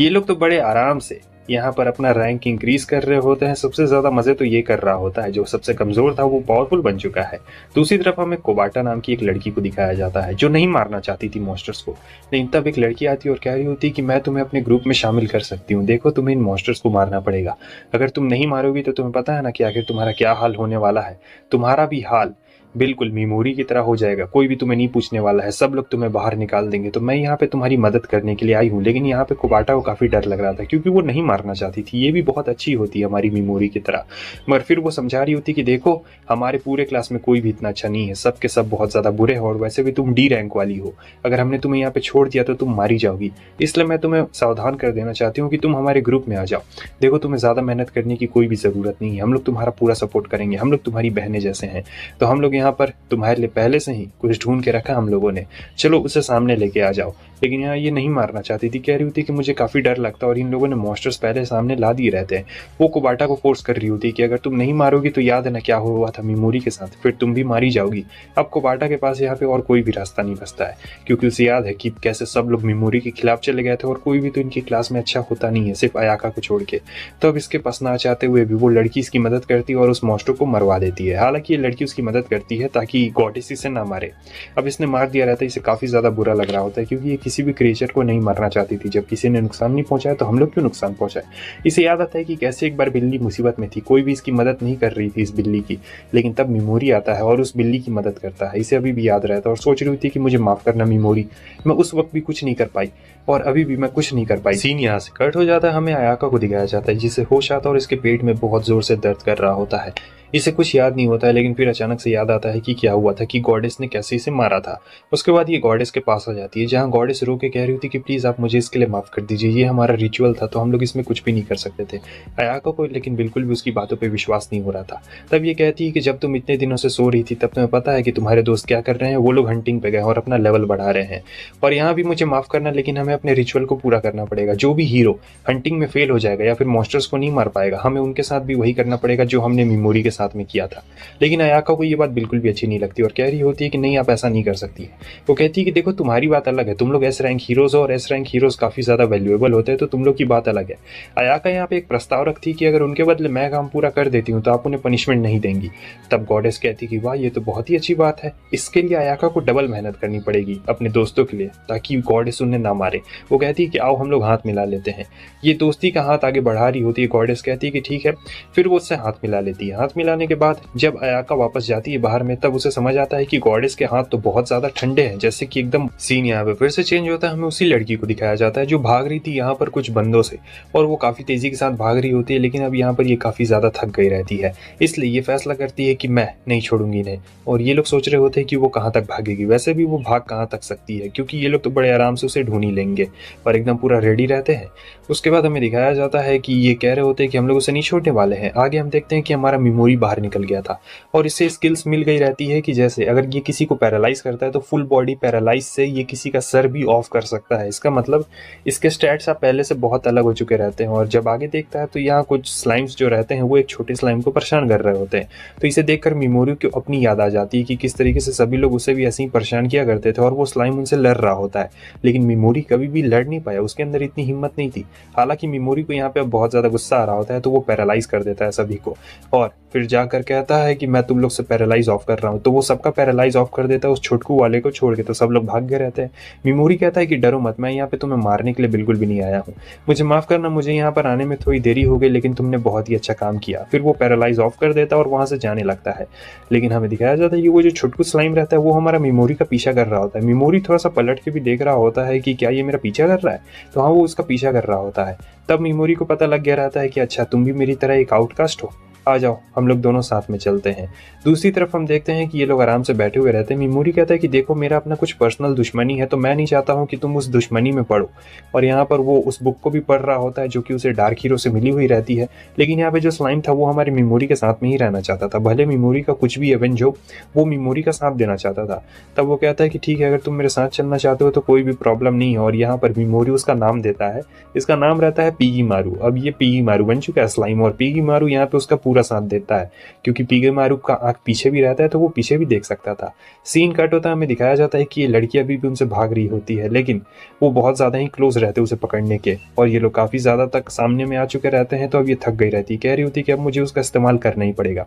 ये लोग तो बड़े आराम से यहाँ पर अपना रैंक इंक्रीज कर रहे होते हैं। सबसे ज्यादा मजे तो ये कर रहा होता है जो सबसे कमजोर था वो पावरफुल बन चुका है। दूसरी तरफ हमें कोबाटा नाम की एक लड़की को दिखाया जाता है जो नहीं मारना चाहती थी मॉन्स्टर्स को। लेकिन तब एक लड़की आती है और कह रही होती है कि मैं तुम्हें अपने ग्रुप में शामिल कर सकती हूँ, देखो तुम्हें इन मॉन्स्टर्स को मारना पड़ेगा। अगर तुम नहीं मारोगी तो तुम्हें पता है ना कि आखिर तुम्हारा क्या हाल होने वाला है। तुम्हारा भी हाल बिल्कुल मिमोरी की तरह हो जाएगा, कोई भी तुम्हें नहीं पूछने वाला है, सब लोग तुम्हें बाहर निकाल देंगे। तो मैं यहाँ पे तुम्हारी मदद करने के लिए आई हूँ। लेकिन यहाँ पे कोबाटा को काफी डर लग रहा था क्योंकि वो नहीं मारना चाहती थी। ये भी बहुत अच्छी होती है हमारी मिमोरी की तरह, मगर फिर वो समझा रही होती कि देखो हमारे पूरे क्लास में कोई भी इतना अच्छा नहीं है, सब के सब बहुत ज्यादा बुरे हैं और वैसे भी तुम डी रैंक वाली हो। अगर हमने तुम्हें यहाँ पे छोड़ दिया तो तुम मारी जाओगी, इसलिए मैं तुम्हें सावधान कर देना चाहती हूँ कि तुम हमारे ग्रुप में आ जाओ। देखो तुम्हें ज्यादा मेहनत करने की कोई भी जरूरत नहीं है, हम लोग तुम्हारा पूरा सपोर्ट करेंगे, हम लोग तुम्हारी बहनें जैसे हैं। तो हम लोग यहाँ पर तुम्हारे लिए पहले से ही कुछ ढूंढ के रखा हम लोगों ने, चलो उसे सामने लेके आ जाओ। लेकिन यहाँ ये नहीं मारना चाहती थी, कह रही होती कि मुझे काफी डर लगता है और इन लोगों ने मॉन्स्टर्स पहले सामने ला दिए रहते हैं। वो कोबाटा को फोर्स कर रही होती कि अगर तुम नहीं मारोगी तो याद है ना क्या हुआ था मिमोरी के साथ, फिर तुम भी मारी जाओगी। अब कोबाटा के पास यहाँ पे और कोई भी रास्ता नहीं बचता है क्योंकि उसे याद है कि कैसे सब लोग मिमोरी के खिलाफ चले गए थे और कोई भी तो इनकी क्लास में अच्छा होता नहीं है सिर्फ अयाका को छोड़ के। तो अब इसके पास ना चाहते हुए भी वो लड़की इसकी मदद करती है और उस मॉन्स्टर को मरवा देती है। हालांकि ये लड़की उसकी मदद करती है ताकि गॉडेस इसे ना मारे। अब इसने मार दिया रहता है, इसे काफी ज्यादा बुरा लग रहा होता है क्योंकि ये किसी भी क्रिएचर को नहीं मारना चाहती थी। जब किसी ने नुकसान नहीं पहुंचाया तो हम लोग क्यों नुकसान पहुंचाए। इसे याद आता है कि कैसे एक बार बिल्ली मुसीबत में थी, कोई भी इसकी मदद नहीं कर रही थी इस बिल्ली की, लेकिन तब मिमोरी आता है और उस बिल्ली की मदद करता है। इसे अभी भी याद रहता है और सोच रही थी कि मुझे माफ करना मिमोरी, मैं उस वक्त भी कुछ नहीं कर पाई और अभी भी मैं कुछ नहीं कर पाई। सीन यहाँ से कट हो जाता है, हमें अयाका को दिखाया जाता है जिसे होश आता है और इसके पेट में बहुत जोर से दर्द कर रहा होता है। इसे कुछ याद नहीं होता है लेकिन फिर अचानक से याद आता है कि क्या हुआ था, कि गॉडेस ने कैसे इसे मारा था। उसके बाद ये गॉडेस के पास आ जाती है जहाँ गॉडेस रो के कह रही होती कि प्लीज आप मुझे इसके लिए माफ कर दीजिए, ये हमारा रिचुअल था तो हम लोग इसमें कुछ भी नहीं कर सकते थे। अयाका को लेकिन बिल्कुल भी उसकी बातों पर विश्वास नहीं हो रहा था। तब ये कहती है कि जब तुम इतने दिनों से सो रही थी तब तुम्हें पता है कि तुम्हारे दोस्त क्या कर रहे हैं, वो लोग हंटिंग पे गए और अपना लेवल बढ़ा रहे हैं। और यहाँ भी मुझे माफ करना लेकिन हमें अपने रिचुअल को पूरा करना पड़ेगा। जो भी हीरो हंटिंग में फेल हो जाएगा या फिर मॉन्स्टर्स को नहीं मार पाएगा, हमें उनके साथ भी वही करना पड़ेगा जो हमने मिमोरी के साथ में किया था। लेकिन अयाका को ये बात बिल्कुल भी अच्छी नहीं लगती और कह रही होती है कि नहीं आप ऐसा नहीं कर सकती है। वो कहती है कि देखो तुम्हारी बात अलग है, तुम लोग एस रैंक हीरोज हो और एस रैंक हीरोज काफी ज्यादा वैल्यूएबल होते हैं तो तुम लोग की बात अलग है। अयाका यहाँ पे एक प्रस्ताव रखती है कि अगर उनके बदले मैं काम पूरा कर देती हूँ तो आप उन्हें पनिशमेंट नहीं देंगी। तब गॉडेस कहती कि वाह ये तो बहुत ही अच्छी बात है, इसके लिए अयाका को डबल मेहनत करनी पड़ेगी अपने दोस्तों के लिए ताकि गॉडेस उन्हें ना मारे। वो कहती है कि आओ हम लोग हाथ मिला लेते हैं। ये दोस्ती का हाथ आगे बढ़ा रही होती है, गॉडेस कहती है कि ठीक है, फिर वो उससे हाथ मिला लेती है। हाथ मिलाने के बाद जब अयाका वापस जाती है बाहर में, तब उसे समझ आता है कि गॉडेस के हाथ तो बहुत ज़्यादा ठंडे हैं, जैसे कि एकदम। सीन यहाँ पे फिर से चेंज होता है, हमें उसी लड़की को दिखाया जाता है जो भाग रही थी यहाँ पर कुछ बंदों से, और वो काफ़ी तेज़ी के साथ भाग रही होती है, लेकिन अब यहाँ पर ये काफ़ी ज़्यादा थक गई रहती है, इसलिए ये फैसला करती है कि मैं नहीं छोड़ूंगी इन्हें। और ये लोग सोच रहे होते हैं कि वो कहाँ तक भागेगी, वैसे भी वो भाग कहाँ तक सकती है, क्योंकि ये लोग तो बड़े आराम से उसे ढूंढ ही लेंगे और एकदम पूरा रेडी रहते हैं। उसके बाद हमें दिखाया जाता है कि ये कह रहे होते हैं कि हम लोग उसे नहीं छोड़ने वाले हैं। आगे हम देखते हैं कि हमारा मेमोरी बाहर निकल गया था और इससे स्किल्स मिल गई रहती है कि जैसे अगर ये किसी को पैरालाइज करता है तो फुल बॉडी पैरालाइज से ये किसी का सर भी ऑफ कर सकता है। इसका मतलब इसके स्टैट्स आप पहले से बहुत अलग हो चुके रहते हैं। और जब आगे देखता है तो यहाँ कुछ स्लाइम्स जो रहते हैं वो एक छोटे स्लाइम को परेशान कर रहे होते हैं, तो इसे देखकर मेमोरी को अपनी याद आ जाती है कि किस तरीके से सभी लोग उसे भी ऐसे ही परेशान किया करते थे और वो स्लाइम उनसे लड़ रहा होता है, लेकिन मेमोरी कभी भी लड़ नहीं पाया, उसके अंदर इतनी हिम्मत नहीं थी। हालांकि मेमोरी को यहाँ पे अब बहुत ज़्यादा गुस्सा आ रहा होता है, तो वो पैरालाइज कर देता है सभी को और फिर जाकर कहता है कि मैं तुम लोग से पैरालाइज ऑफ कर रहा हूँ। तो वो सबका पैरालाइज ऑफ कर देता है उस छोटकू वाले को छोड़ के, तो सब लोग भाग गए रहते हैं। मेमोरी कहता है कि डरो मत, मैं यहाँ पे तुम्हें मारने के लिए बिल्कुल भी नहीं आया हूँ, मुझे माफ़ करना, मुझे यहाँ पर आने में थोड़ी देरी हो गई, लेकिन तुमने बहुत ही अच्छा काम किया। फिर वो पैरालाइज ऑफ कर देता है और वहाँ से जाने लगता है। लेकिन हमें दिखाया जाता है कि वो जो छोटकू स्लाइम रहता है वो हमारा मेमोरी का पीछा कर रहा होता है। मेमोरी थोड़ा सा पलट के भी देख रहा होता है कि क्या ये मेरा पीछा कर रहा है, तो हाँ वो उसका पीछा कर रहा होता है। तब मेमोरी को पता लग गया रहता है कि अच्छा तुम भी मेरी तरह एक आउटकास्ट हो, आ जाओ हम लोग दोनों साथ में चलते हैं। दूसरी तरफ हम देखते हैं कि ये लोग आराम से बैठे हुए रहते हैं। मेमोरी कहता है कि देखो मेरा अपना कुछ पर्सनल दुश्मनी है, तो मैं नहीं चाहता हूँ कि तुम उस दुश्मनी में पढ़ो। और यहाँ पर वो उस बुक को भी पढ़ रहा होता है जो कि उसे डार्क हीरो से मिली हुई रहती है, लेकिन यहाँ पे जो स्लाइम था वो हमारी मेमोरी के साथ में ही रहना चाहता था। भले मेमोरी का कुछ भी इवेंट हो, वो मेमोरी का साथ देना चाहता था। तब वो कहता है कि ठीक है, अगर तुम मेरे साथ चलना चाहते हो तो कोई भी प्रॉब्लम नहीं है। और यहाँ पर मेमोरी उसका नाम देता है, इसका नाम रहता है पीगी मारू। अब ये पीगी मारू बन चुका है स्लाइम, और पीगी मारू यहाँ पे उसका पूरा साथ देता है, क्योंकि पीगे मारूफ का आंख पीछे भी रहता है तो वो पीछे भी देख सकता था। सीन कट होता है, हमें दिखाया जाता है कि ये लड़की अभी भी उनसे भाग रही होती है, लेकिन वो बहुत ज़्यादा ही क्लोज रहते हैं उसे पकड़ने के, और ये लोग काफ़ी ज़्यादा तक सामने में आ चुके रहते हैं। तो अब ये थक गई रहती है, कह रही होती है कि अब मुझे उसका इस्तेमाल करना ही पड़ेगा।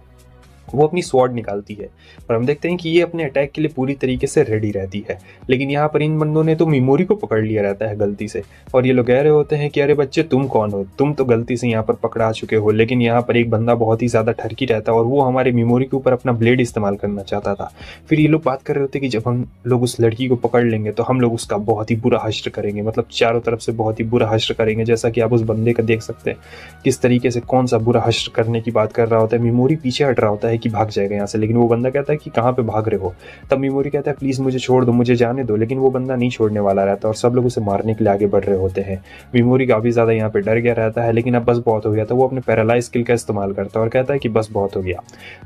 वो अपनी स्वॉर्ड निकालती है और हम देखते हैं कि ये अपने अटैक के लिए पूरी तरीके से रेडी रहती है। लेकिन यहाँ पर इन बंदों ने तो मेमोरी को पकड़ लिया रहता है गलती से, और ये लोग कह रहे होते हैं कि अरे बच्चे तुम कौन हो, तुम तो गलती से यहाँ पर पकड़ा चुके हो। लेकिन यहाँ पर एक बंदा बहुत ही ज़्यादा ठरकी रहता है और वो हमारे मेमोरी के ऊपर अपना ब्लेड इस्तेमाल करना चाहता था। फिर ये लोग बात कर रहे होते कि जब हम लोग उस लड़की को पकड़ लेंगे तो हम लोग उसका बहुत ही बुरा हश्र करेंगे, मतलब चारों तरफ से बहुत ही बुरा हश्र करेंगे। जैसा कि आप उस बंदे का देख सकते हैं किस तरीके से कौन सा बुरा हश्र करने की बात कर रहा होता है। मेमोरी पीछे हट रहा होता है कि भाग जाएगा यहाँ से, लेकिन वो बंदा कहता है कि कहाँ पे भाग रहे हो। तब मेमोरी कहता है प्लीज़ मुझे छोड़ दो, मुझे जाने दो, लेकिन वो बंदा नहीं छोड़ने वाला रहता और सब लोग उसे मारने के लिए आगे बढ़ रहे होते हैं। मेमोरी काफ़ी ज़्यादा यहाँ पे डर गया रहता है, लेकिन अब बस बहुत हो गया। तो वो अपने पैरालाइज स्किल का इस्तेमाल करता है और कहता है कि बस बहुत हो गया,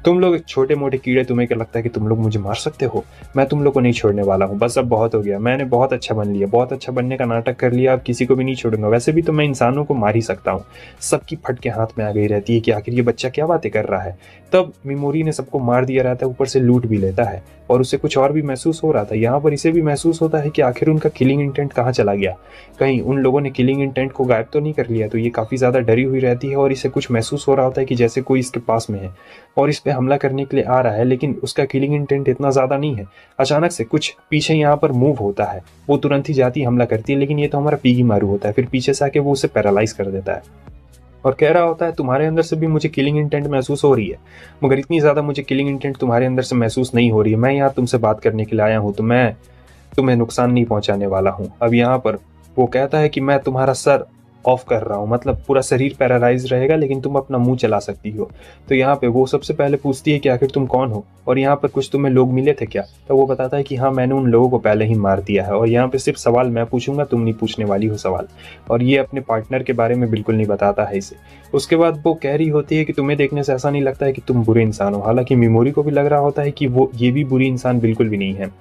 तुम लोग छोटे मोटे कीड़े, तुम्हें क्या लगता है कि तुम लोग मुझे मार सकते हो, मैं तुम लोग को नहीं छोड़ने वाला हूँ, बस अब बहुत हो गया, मैंने बहुत अच्छा बन लिया, बहुत अच्छा बनने का नाटक कर लिया, अब किसी को भी नहीं छोड़ूंगा, वैसे भी तो मैं इंसानों को मार ही सकता हूँ। सबकी फट के हाथ में आ गई रहती है कि आखिर ये बच्चा क्या बातें कर रहा है। तब मेमोरी ने सबको मार दिया रहता है, ऊपर से लूट भी लेता है, और उसे कुछ और भी महसूस हो रहा था। यहाँ पर इसे भी महसूस होता है कि आखिर उनका किलिंग इंटेंट कहाँ चला गया, कहीं उन लोगों ने किलिंग इंटेंट को गायब तो नहीं कर लिया। तो ये काफ़ी ज़्यादा डरी हुई रहती है और इसे कुछ महसूस हो रहा होता है कि जैसे कोई इसके पास में है और इस पर हमला करने के लिए आ रहा है, लेकिन उसका किलिंग इंटेंट इतना ज़्यादा नहीं है। अचानक से कुछ पीछे यहाँ पर मूव होता है, वो तुरंत ही जाती हमला करती है, लेकिन ये तो हमारा पीगी मारू होता है। फिर पीछे से आके वो उसे पैरालाइज कर देता है और कह रहा होता है तुम्हारे अंदर से भी मुझे किलिंग इंटेंट महसूस हो रही है, मगर इतनी ज़्यादा मुझे किलिंग इंटेंट तुम्हारे अंदर से महसूस नहीं हो रही है। मैं यहाँ तुमसे बात करने के लिए आया हूँ, तो मैं तुम्हें नुकसान नहीं पहुँचाने वाला हूँ। अब यहाँ पर वो कहता है कि मैं तुम्हारा सर ऑफ कर रहा हूँ, मतलब पूरा शरीर पैरालाइज रहेगा लेकिन तुम अपना मुंह चला सकती हो। तो यहाँ पे वो सबसे पहले पूछती है कि आखिर तुम कौन हो और यहाँ पर कुछ तुम्हें लोग मिले थे क्या। तो वो बताता है कि हाँ मैंने उन लोगों को पहले ही मार दिया है और यहाँ पे सिर्फ सवाल मैं पूछूंगा, तुम नहीं पूछने वाली हो सवाल। और ये अपने पार्टनर के बारे में बिल्कुल नहीं बताता है इसे। उसके बाद वो कह रही होती है कि तुम्हें देखने से ऐसा नहीं लगता है कि तुम बुरे इंसान हो, हालांकि मेमोरी को भी लग रहा होता है कि वो ये भी बुरी इंसान बिल्कुल भी नहीं है।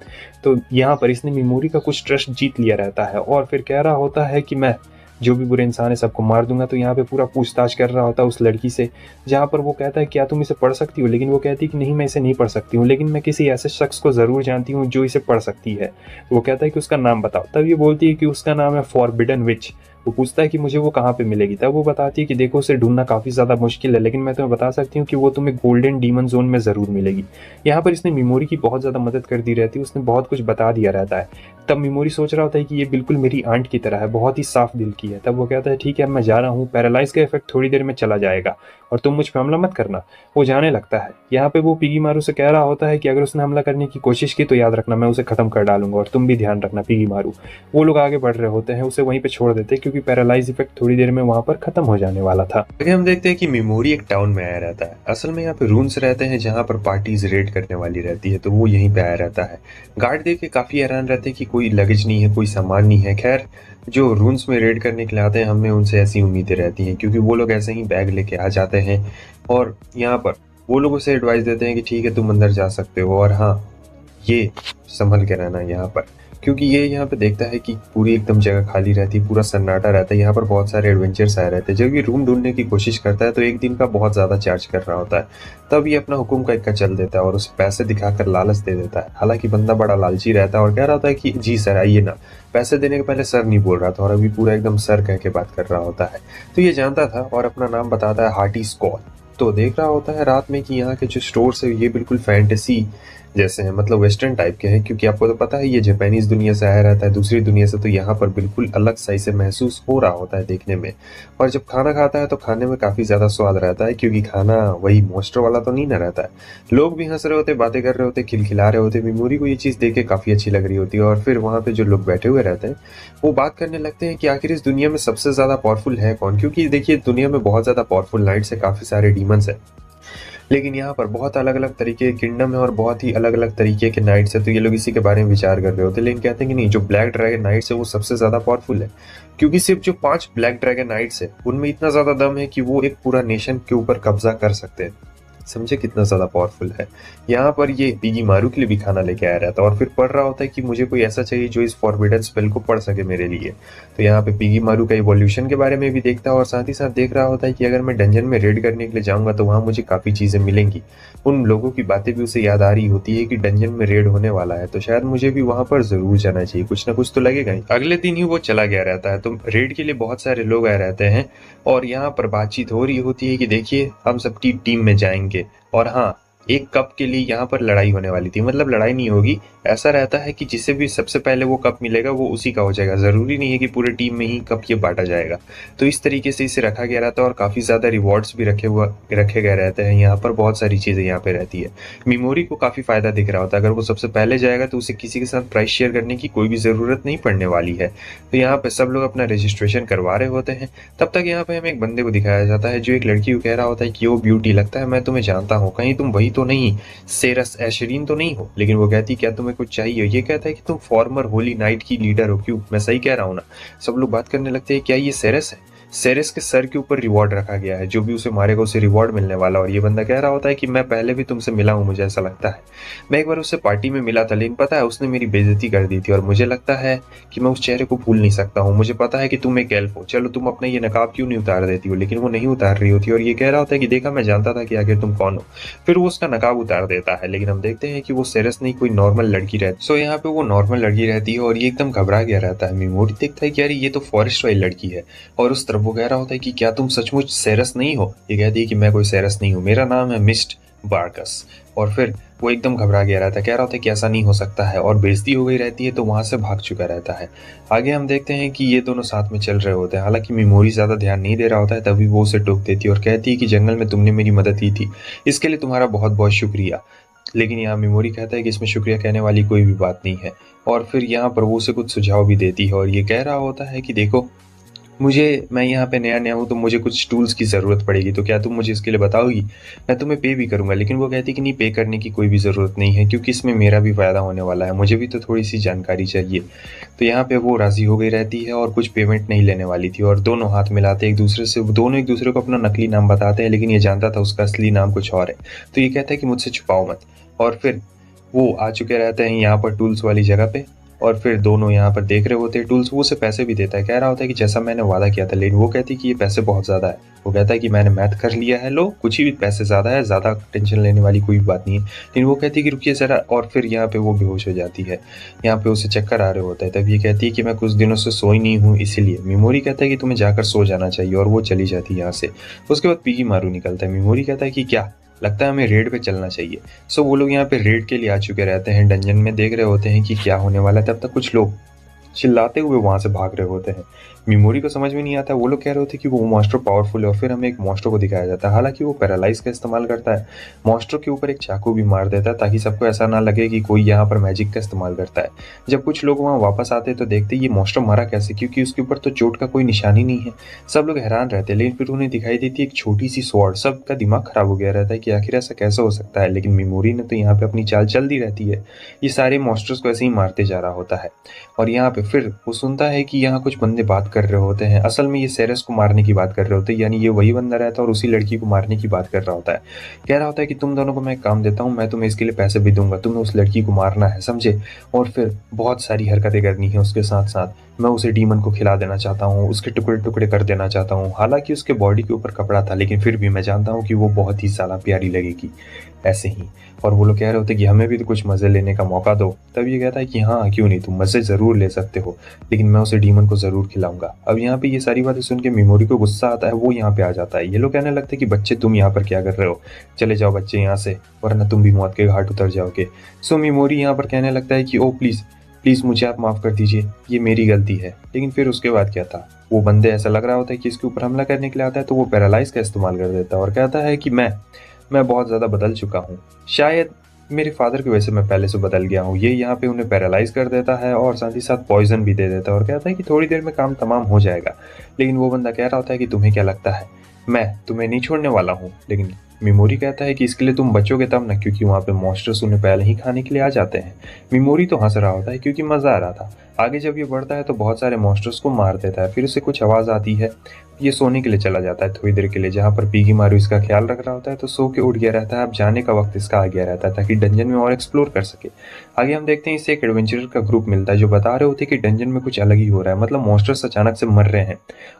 तो यहाँ पर इसने मेमोरी का कुछ ट्रस्ट जीत लिया रहता है और फिर कह रहा होता है कि मैं जो भी बुरे इंसान है सबको मार दूंगा। तो यहाँ पे पूरा पूछताछ कर रहा होता है उस लड़की से, जहाँ पर वो कहता है क्या तुम इसे पढ़ सकती हो, लेकिन वो कहती है कि नहीं मैं इसे नहीं पढ़ सकती हूँ, लेकिन मैं किसी ऐसे शख्स को ज़रूर जानती हूँ जो इसे पढ़ सकती है। वो कहता है कि उसका नाम बताओ। तब ये बोलती है कि उसका नाम है फॉरबिडन विच, वो पूछता है कि मुझे वो कहाँ पे मिलेगी, तब वो बताती है कि देखो उसे ढूंढना काफ़ी ज़्यादा मुश्किल है, लेकिन मैं तुम्हें बता सकती हूँ कि वो तुम्हें गोल्डन डीमन जोन में ज़रूर मिलेगी। यहाँ पर इसने मिमोरी की बहुत ज़्यादा मदद कर दी रहती है, उसने बहुत कुछ बता दिया रहता है। तब मिमोरी सोच रहा होता है कि ये बिल्कुल मेरी आंट की तरह है, बहुत ही साफ दिल की है। तब वो कहता है ठीक है, मैं जा रहा हूँ, पैरालाइज का इफेक्ट थोड़ी देर में चला जाएगा और तुम मुझ पर हमला मत करना। वो जाने लगता है। यहाँ पे वो पिगी मारू से कह रहा होता है कि अगर उसने हमला करने की कोशिश की तो याद रखना मैं उसे खत्म कर डालूंगा, और तुम भी ध्यान रखना पिगी मारू। वो लोग आगे बढ़ रहे होते हैं, उसे वहीं पे छोड़ देते हैं क्योंकि पैरालाइज इफेक्ट थोड़ी देर में वहां पर खत्म हो जाने वाला था। आगे हम देखते हैं कि मिमोरी एक टाउन में आया रहता है। असल में यहाँ पे रूम्स रहते हैं जहाँ पर पार्टीज रेड करने वाली रहती है, तो वो यहीं पे आया रहता है। गार्ड देख के काफी हैरान रहते हैं कि कोई लगेज नहीं है, कोई सामान नहीं है। खैर, जो रूम्स में रेड करने के लिए आते हैं हमें उनसे ऐसी उम्मीदें रहती हैं, क्योंकि वो लोग ऐसे ही बैग लेके आ जाते हैं और यहाँ पर वो लोग उसे एडवाइस देते हैं कि ठीक है तुम अंदर जा सकते हो, और हाँ, ये संभल के रहना यहाँ पर, क्योंकि ये यहाँ पे देखता है कि पूरी एकदम जगह खाली रहती है, पूरा सन्नाटा रहता है। यहाँ पर बहुत सारे एडवेंचर्स आए रहते हैं। जब ये रूम ढूंढने की कोशिश करता है तो एक दिन का बहुत ज़्यादा चार्ज कर रहा होता है। तब ये अपना हुक्म का इक्का चल देता है और उसे पैसे दिखाकर लालच दे देता है। हालांकि बंदा बड़ा लालची रहता है और कह रहा होता है कि जी सर आइए ना। पैसे देने के पहले सर नहीं बोल रहा था और अभी पूरा एकदम सर कह के बात कर रहा होता है। तो ये जानता था और अपना नाम बताता है हार्टी स्कॉल। तो देख रहा होता है रात में कि यहाँ के जो स्टोर्स है ये बिल्कुल फैंटेसी जैसे हैं, मतलब वेस्टर्न टाइप के हैं, क्योंकि आपको तो पता है ये जापानीज दुनिया से आया रहता है, दूसरी दुनिया से, तो यहाँ पर बिल्कुल अलग सा इसे महसूस हो रहा होता है देखने में। और जब खाना खाता है तो खाने में काफ़ी ज़्यादा स्वाद रहता है, क्योंकि खाना वही मॉन्स्टर वाला तो नहीं ना रहता है। लोग भी हंस रहे होते, बातें कर रहे होते, खिलखिला रहे होते। मिमोरी को ये चीज़ देख के काफ़ी अच्छी लग रही होती है और फिर वहाँ पे जो लोग बैठे हुए रहते हैं वो बात करने लगते हैं कि आखिर इस दुनिया में सबसे ज़्यादा पावरफुल है कौन, क्योंकि देखिए दुनिया में बहुत ज़्यादा पावरफुल नाइट्स है, काफ़ी सारे डीमंस है, लेकिन यहाँ पर बहुत अलग अलग तरीके के किंगडम है और बहुत ही अलग अलग तरीके के नाइट्स है। तो ये लोग इसी के बारे में विचार कर रहे होते हैं, लेकिन कहते हैं कि नहीं, जो ब्लैक ड्रैगन नाइट्स है वो सबसे ज्यादा पावरफुल है, क्योंकि सिर्फ जो 5 ब्लैक ड्रैगन नाइट्स है उनमें इतना ज्यादा दम है कि वो एक पूरा नेशन के ऊपर कब्जा कर सकते हैं। समझे कितना ज्यादा पावरफुल है। यहाँ पर ये पिगी मारू के लिए भी खाना लेके आया रहता है और फिर पढ़ रहा होता है कि मुझे कोई ऐसा चाहिए जो इस फॉरबिडन स्पेल को पढ़ सके मेरे लिए। तो यहाँ पे पिगी मारू का इवोल्यूशन के बारे में भी देखता है और साथ ही साथ देख रहा होता है कि अगर मैं डंजन में रेड करने के लिए जाऊंगा तो वहां मुझे काफी चीजें मिलेंगी। उन लोगों की बातें भी उसे याद आ रही होती है कि डंजन में रेड होने वाला है, तो शायद मुझे भी वहां पर जरूर जाना चाहिए, कुछ ना कुछ तो लगेगा ही। अगले दिन ही वो चला गया रहता है, तो रेड के लिए बहुत सारे लोग आए रहते हैं और यहाँ पर बातचीत हो रही होती है कि देखिए हम सब टीम में जाएंगे, और हाँ, एक कप के लिए यहाँ पर लड़ाई होने वाली थी। मतलब लड़ाई नहीं होगी, ऐसा रहता है कि जिसे भी सबसे पहले वो कप मिलेगा वो उसी का हो जाएगा, जरूरी नहीं है कि पूरे टीम में ही कप ये बांटा जाएगा। तो इस तरीके से इसे रखा गया रहता है और काफी ज्यादा रिवॉर्ड्स भी रखे गए रहते हैं। यहाँ पर बहुत सारी चीजें यहाँ पे रहती है। मिमोरी को काफी फायदा दिख रहा होता है, अगर वो सबसे पहले जाएगा तो उसे किसी के साथ प्राइस शेयर करने की कोई भी जरूरत नहीं पड़ने वाली है। तो यहाँ पे सब लोग अपना रजिस्ट्रेशन करवा रहे होते हैं। तब तक यहाँ पे हमें एक बंदे को दिखाया जाता है जो एक लड़की को कह रहा होता है कि वो ब्यूटी, लगता है मैं तुम्हें जानता हूँ, कहीं तुम वही तो नहीं, सेरस एशरीन तो नहीं हो। लेकिन वो कहती क्या तुम्हें कुछ चाहिए, ये कहता है कि तुम फॉर्मर होली नाइट की लीडर हो। क्यों, मैं सही कह रहा हूँ ना। सब लोग बात करने लगते हैं क्या ये सेरस है। सेरेस के सर के ऊपर रिवॉर्ड रखा गया है, जो भी उसे मारेगा उसे रिवॉर्ड मिलने वाला। और ये बंदा कह रहा होता है कि मैं पहले भी तुमसे मिला हूँ, मुझे ऐसा लगता है मैं एक बार उससे पार्टी में मिला था, लेकिन पता है उसने मेरी बेइज्जती कर दी थी और मुझे लगता है कि मैं उस चेहरे को भूल नहीं सकता हूँ। मुझे पता है कि तुम एक एल्फ हो, चलो तुम अपना ये नकाब क्यों नहीं उतार देती हो। लेकिन वो नहीं उतार रही होती और ये कह रहा होता है कि देखा, मैं जानता था कि आखिर तुम कौन हो। फिर वो उसका नकाब उतार देता है, लेकिन हम देखते हैं कि वो सेरेस नहीं, कोई नॉर्मल लड़की रहती। सो यहाँ पे वो नॉर्मल लड़की रहती है और ये एकदम घबरा गया रहता है। मिमोरी देखता है कि यार ये तो फॉरेस्ट वाली लड़की है, और उस तरफ वो कह रहा होता है कि क्या तुम सचमुच सेरस नहीं हो। ये कहती है कि मैं कोई सेरस नहीं हूँ, मेरा नाम है मिस्ट बार्कस। और फिर वो एकदम घबरा गया रहता है, कह रहा होता है कि ऐसा नहीं हो सकता है, और बेइज्जती हो गई रहती है तो वहां से भाग चुका रहता है। आगे हम देखते हैं कि ये दोनों साथ में चल रहे होते हैं। हालांकि मिमोरी ज्यादा ध्यान नहीं दे रहा होता है, तभी वो उसे टोक देती है और कहती है कि जंगल में तुमने मेरी मदद की थी, इसके लिए तुम्हारा बहुत बहुत शुक्रिया। लेकिन यहाँ मिमोरी कहता है कि इसमें शुक्रिया कहने वाली कोई भी बात नहीं है। और फिर यहाँ पर वो उसे कुछ सुझाव भी देती है और ये कह रहा होता है कि देखो, मैं यहाँ पे नया नया हूँ तो मुझे कुछ टूल्स की ज़रूरत पड़ेगी, तो क्या तुम मुझे इसके लिए बताओगी, मैं तुम्हें पे भी करूँगा। लेकिन वो कहती कि नहीं, पे करने की कोई भी ज़रूरत नहीं है, क्योंकि इसमें मेरा भी फ़ायदा होने वाला है, मुझे भी तो थोड़ी सी जानकारी चाहिए। तो यहाँ पे वो राज़ी हो गई रहती है और कुछ पेमेंट नहीं लेने वाली थी, और दोनों हाथ मिलाते एक दूसरे से, दोनों एक दूसरे को अपना नकली नाम बताते हैं, लेकिन ये जानता था उसका असली नाम कुछ और है। तो ये कहता है कि मुझसे छुपाओ मत। और फिर वो आ चुके रहते हैं यहाँ पर टूल्स वाली जगह पे, और फिर दोनों यहाँ पर देख रहे होते हैं टूल्स, वो उसे पैसे भी देता है, कह रहा होता है कि जैसा मैंने वादा किया था, लेकिन वो कहती है कि ये पैसे बहुत ज़्यादा है। वो कहता है कि मैंने मैथ कर लिया है, लो कुछ ही पैसे ज़्यादा है, ज़्यादा टेंशन लेने वाली कोई बात नहीं है। लेकिन वो कहती है कि रुकिए ज़रा, और फिर यहाँ पे वो बेहोश हो जाती है। यहाँ पे उसे चक्कर आ रहे होता है, तब ये कहती है कि मैं कुछ दिनों से सोई नहीं हूँ इसीलिए। मिमोरी कहता है कि तुम्हें जाकर सो जाना चाहिए, और वो चली जाती है यहाँ से। उसके बाद पिगी मारू निकलता है। मिमोरी कहता है कि क्या, लगता है हमें रेड पे चलना चाहिए। सो वो लोग यहाँ पे रेड के लिए आ चुके रहते हैं, डंजन में देख रहे होते हैं कि क्या होने वाला है। तब तक कुछ लोग चिल्लाते हुए वहां से भाग रहे होते हैं। मिमोरी को समझ में नहीं आता, वो लोग कह रहे होते हैं कि वो मॉन्स्टर पावरफुल है, और फिर हमें एक मॉन्स्टर को दिखाया जाता है। हालांकि वो पैरालाइज का इस्तेमाल करता है, मॉन्स्टर के ऊपर एक चाकू भी मार देता है, ताकि सबको ऐसा ना लगे कि कोई यहाँ पर मैजिक का इस्तेमाल करता है। जब कुछ लोग वहाँ वापस आते हैं तो देखते ये मॉन्स्टर मारा कैसे, क्योंकि उसके ऊपर तो चोट का कोई निशान ही नहीं है। सब लोग हैरान रहते हैं, लेकिन फिर उन्हें दिखाई देती है एक छोटी सी स्वॉर्ड। सबका दिमाग खराब हो गया रहता है कि आखिर ऐसा कैसे हो सकता है, लेकिन मिमोरी ने तो यहाँ पे अपनी चाल चल दी रहती है। ये सारे मॉन्स्टर्स को ऐसे ही मारते जा रहा होता है। और यहाँ पे फिर वो सुनता है कि यहाँ कुछ बंदे बात कर रहे होते हैं। असल में ये सेरेस को मारने की बात कर रहे होते हैं, यानी ये वही बंदा रहता है और उसी लड़की को मारने की बात कर रहा होता है। कह रहा होता है कि तुम दोनों को मैं एक काम देता हूँ, मैं तुम्हें इसके लिए पैसे भी दूंगा, तुम्हें उस लड़की को मारना है, समझे। और फिर बहुत सारी हरकतें करनी है उसके साथ साथ। मैं उसे डीमन को खिला देना चाहता हूँ, उसके टुकड़े टुकड़े कर देना चाहता हूँ। हालांकि उसके बॉडी के ऊपर कपड़ा था, लेकिन फिर भी मैं जानता हूँ कि वो बहुत ही ज़्यादा प्यारी लगेगी ऐसे ही। और वो लोग कह रहे होते हैं कि हमें भी तो कुछ मज़े लेने का मौका दो। तब ये कहता है कि हाँ क्यों नहीं, तुम मज़े ज़रूर ले सकते हो, लेकिन मैं उसे डीमन को ज़रूर खिलाऊंगा। अब यहाँ पे ये सारी बातें सुन के मिमोरी को गुस्सा आता है, वो यहाँ पे आ जाता है। ये लोग कहने लगते हैं कि बच्चे तुम यहाँ पर क्या कर रहे हो, चले जाओ बच्चे यहाँ से, वरना तुम भी मौत के घाट उतर जाओगे। सो मिमोरी यहाँ पर कहने लगता है कि ओ प्लीज़ प्लीज़ मुझे आप माफ़ कर दीजिए, ये मेरी गलती है। लेकिन फिर उसके बाद क्या था, वो बंदे ऐसा लग रहा होता है कि इसके ऊपर हमला करने के लिए आता है, तो वो पैरालाइज का इस्तेमाल कर देता है और कहता है कि मैं बहुत ज़्यादा बदल चुका हूँ, शायद मेरे फादर की वजह से मैं पहले से बदल गया हूँ। ये यहाँ पे उन्हें पैरालाइज कर देता है और साथ ही साथ पॉइजन भी दे देता है, और कहता है कि थोड़ी देर में काम तमाम हो जाएगा। लेकिन वो बंदा कह रहा होता है कि तुम्हें क्या लगता है मैं तुम्हें नहीं छोड़ने वाला हूँ। लेकिन मिमोरी कहता है कि इसके लिए तुम बचोगे तब ना, क्योंकि वहाँ पे मॉन्स्टर्स उन्हें पहले ही खाने के लिए आ जाते हैं। मिमोरी तो हंस रहा होता है क्योंकि मज़ा आ रहा था। आगे जब ये बढ़ता है तो बहुत सारे मॉन्स्टर्स को मार देता है। फिर उसे कुछ आवाज़ आती है, ये सोने के लिए चला जाता है थोड़ी देर के लिए, जहाँ पर पीगी मारू इसका ख्याल रख रहा होता है। तो सो के उठ गया रहता है। अब जाने का वक्त इसका आ गया रहता है ताकि डंजन में और एक्सप्लोर कर सके। आगे हम देखते हैं इसे एक एडवेंचरर का ग्रुप मिलता है जो बता रहे होते हैं कि डंजन में कुछ अलग ही हो रहा है, मतलब मॉन्स्टर्स अचानक से मर रहे हैं,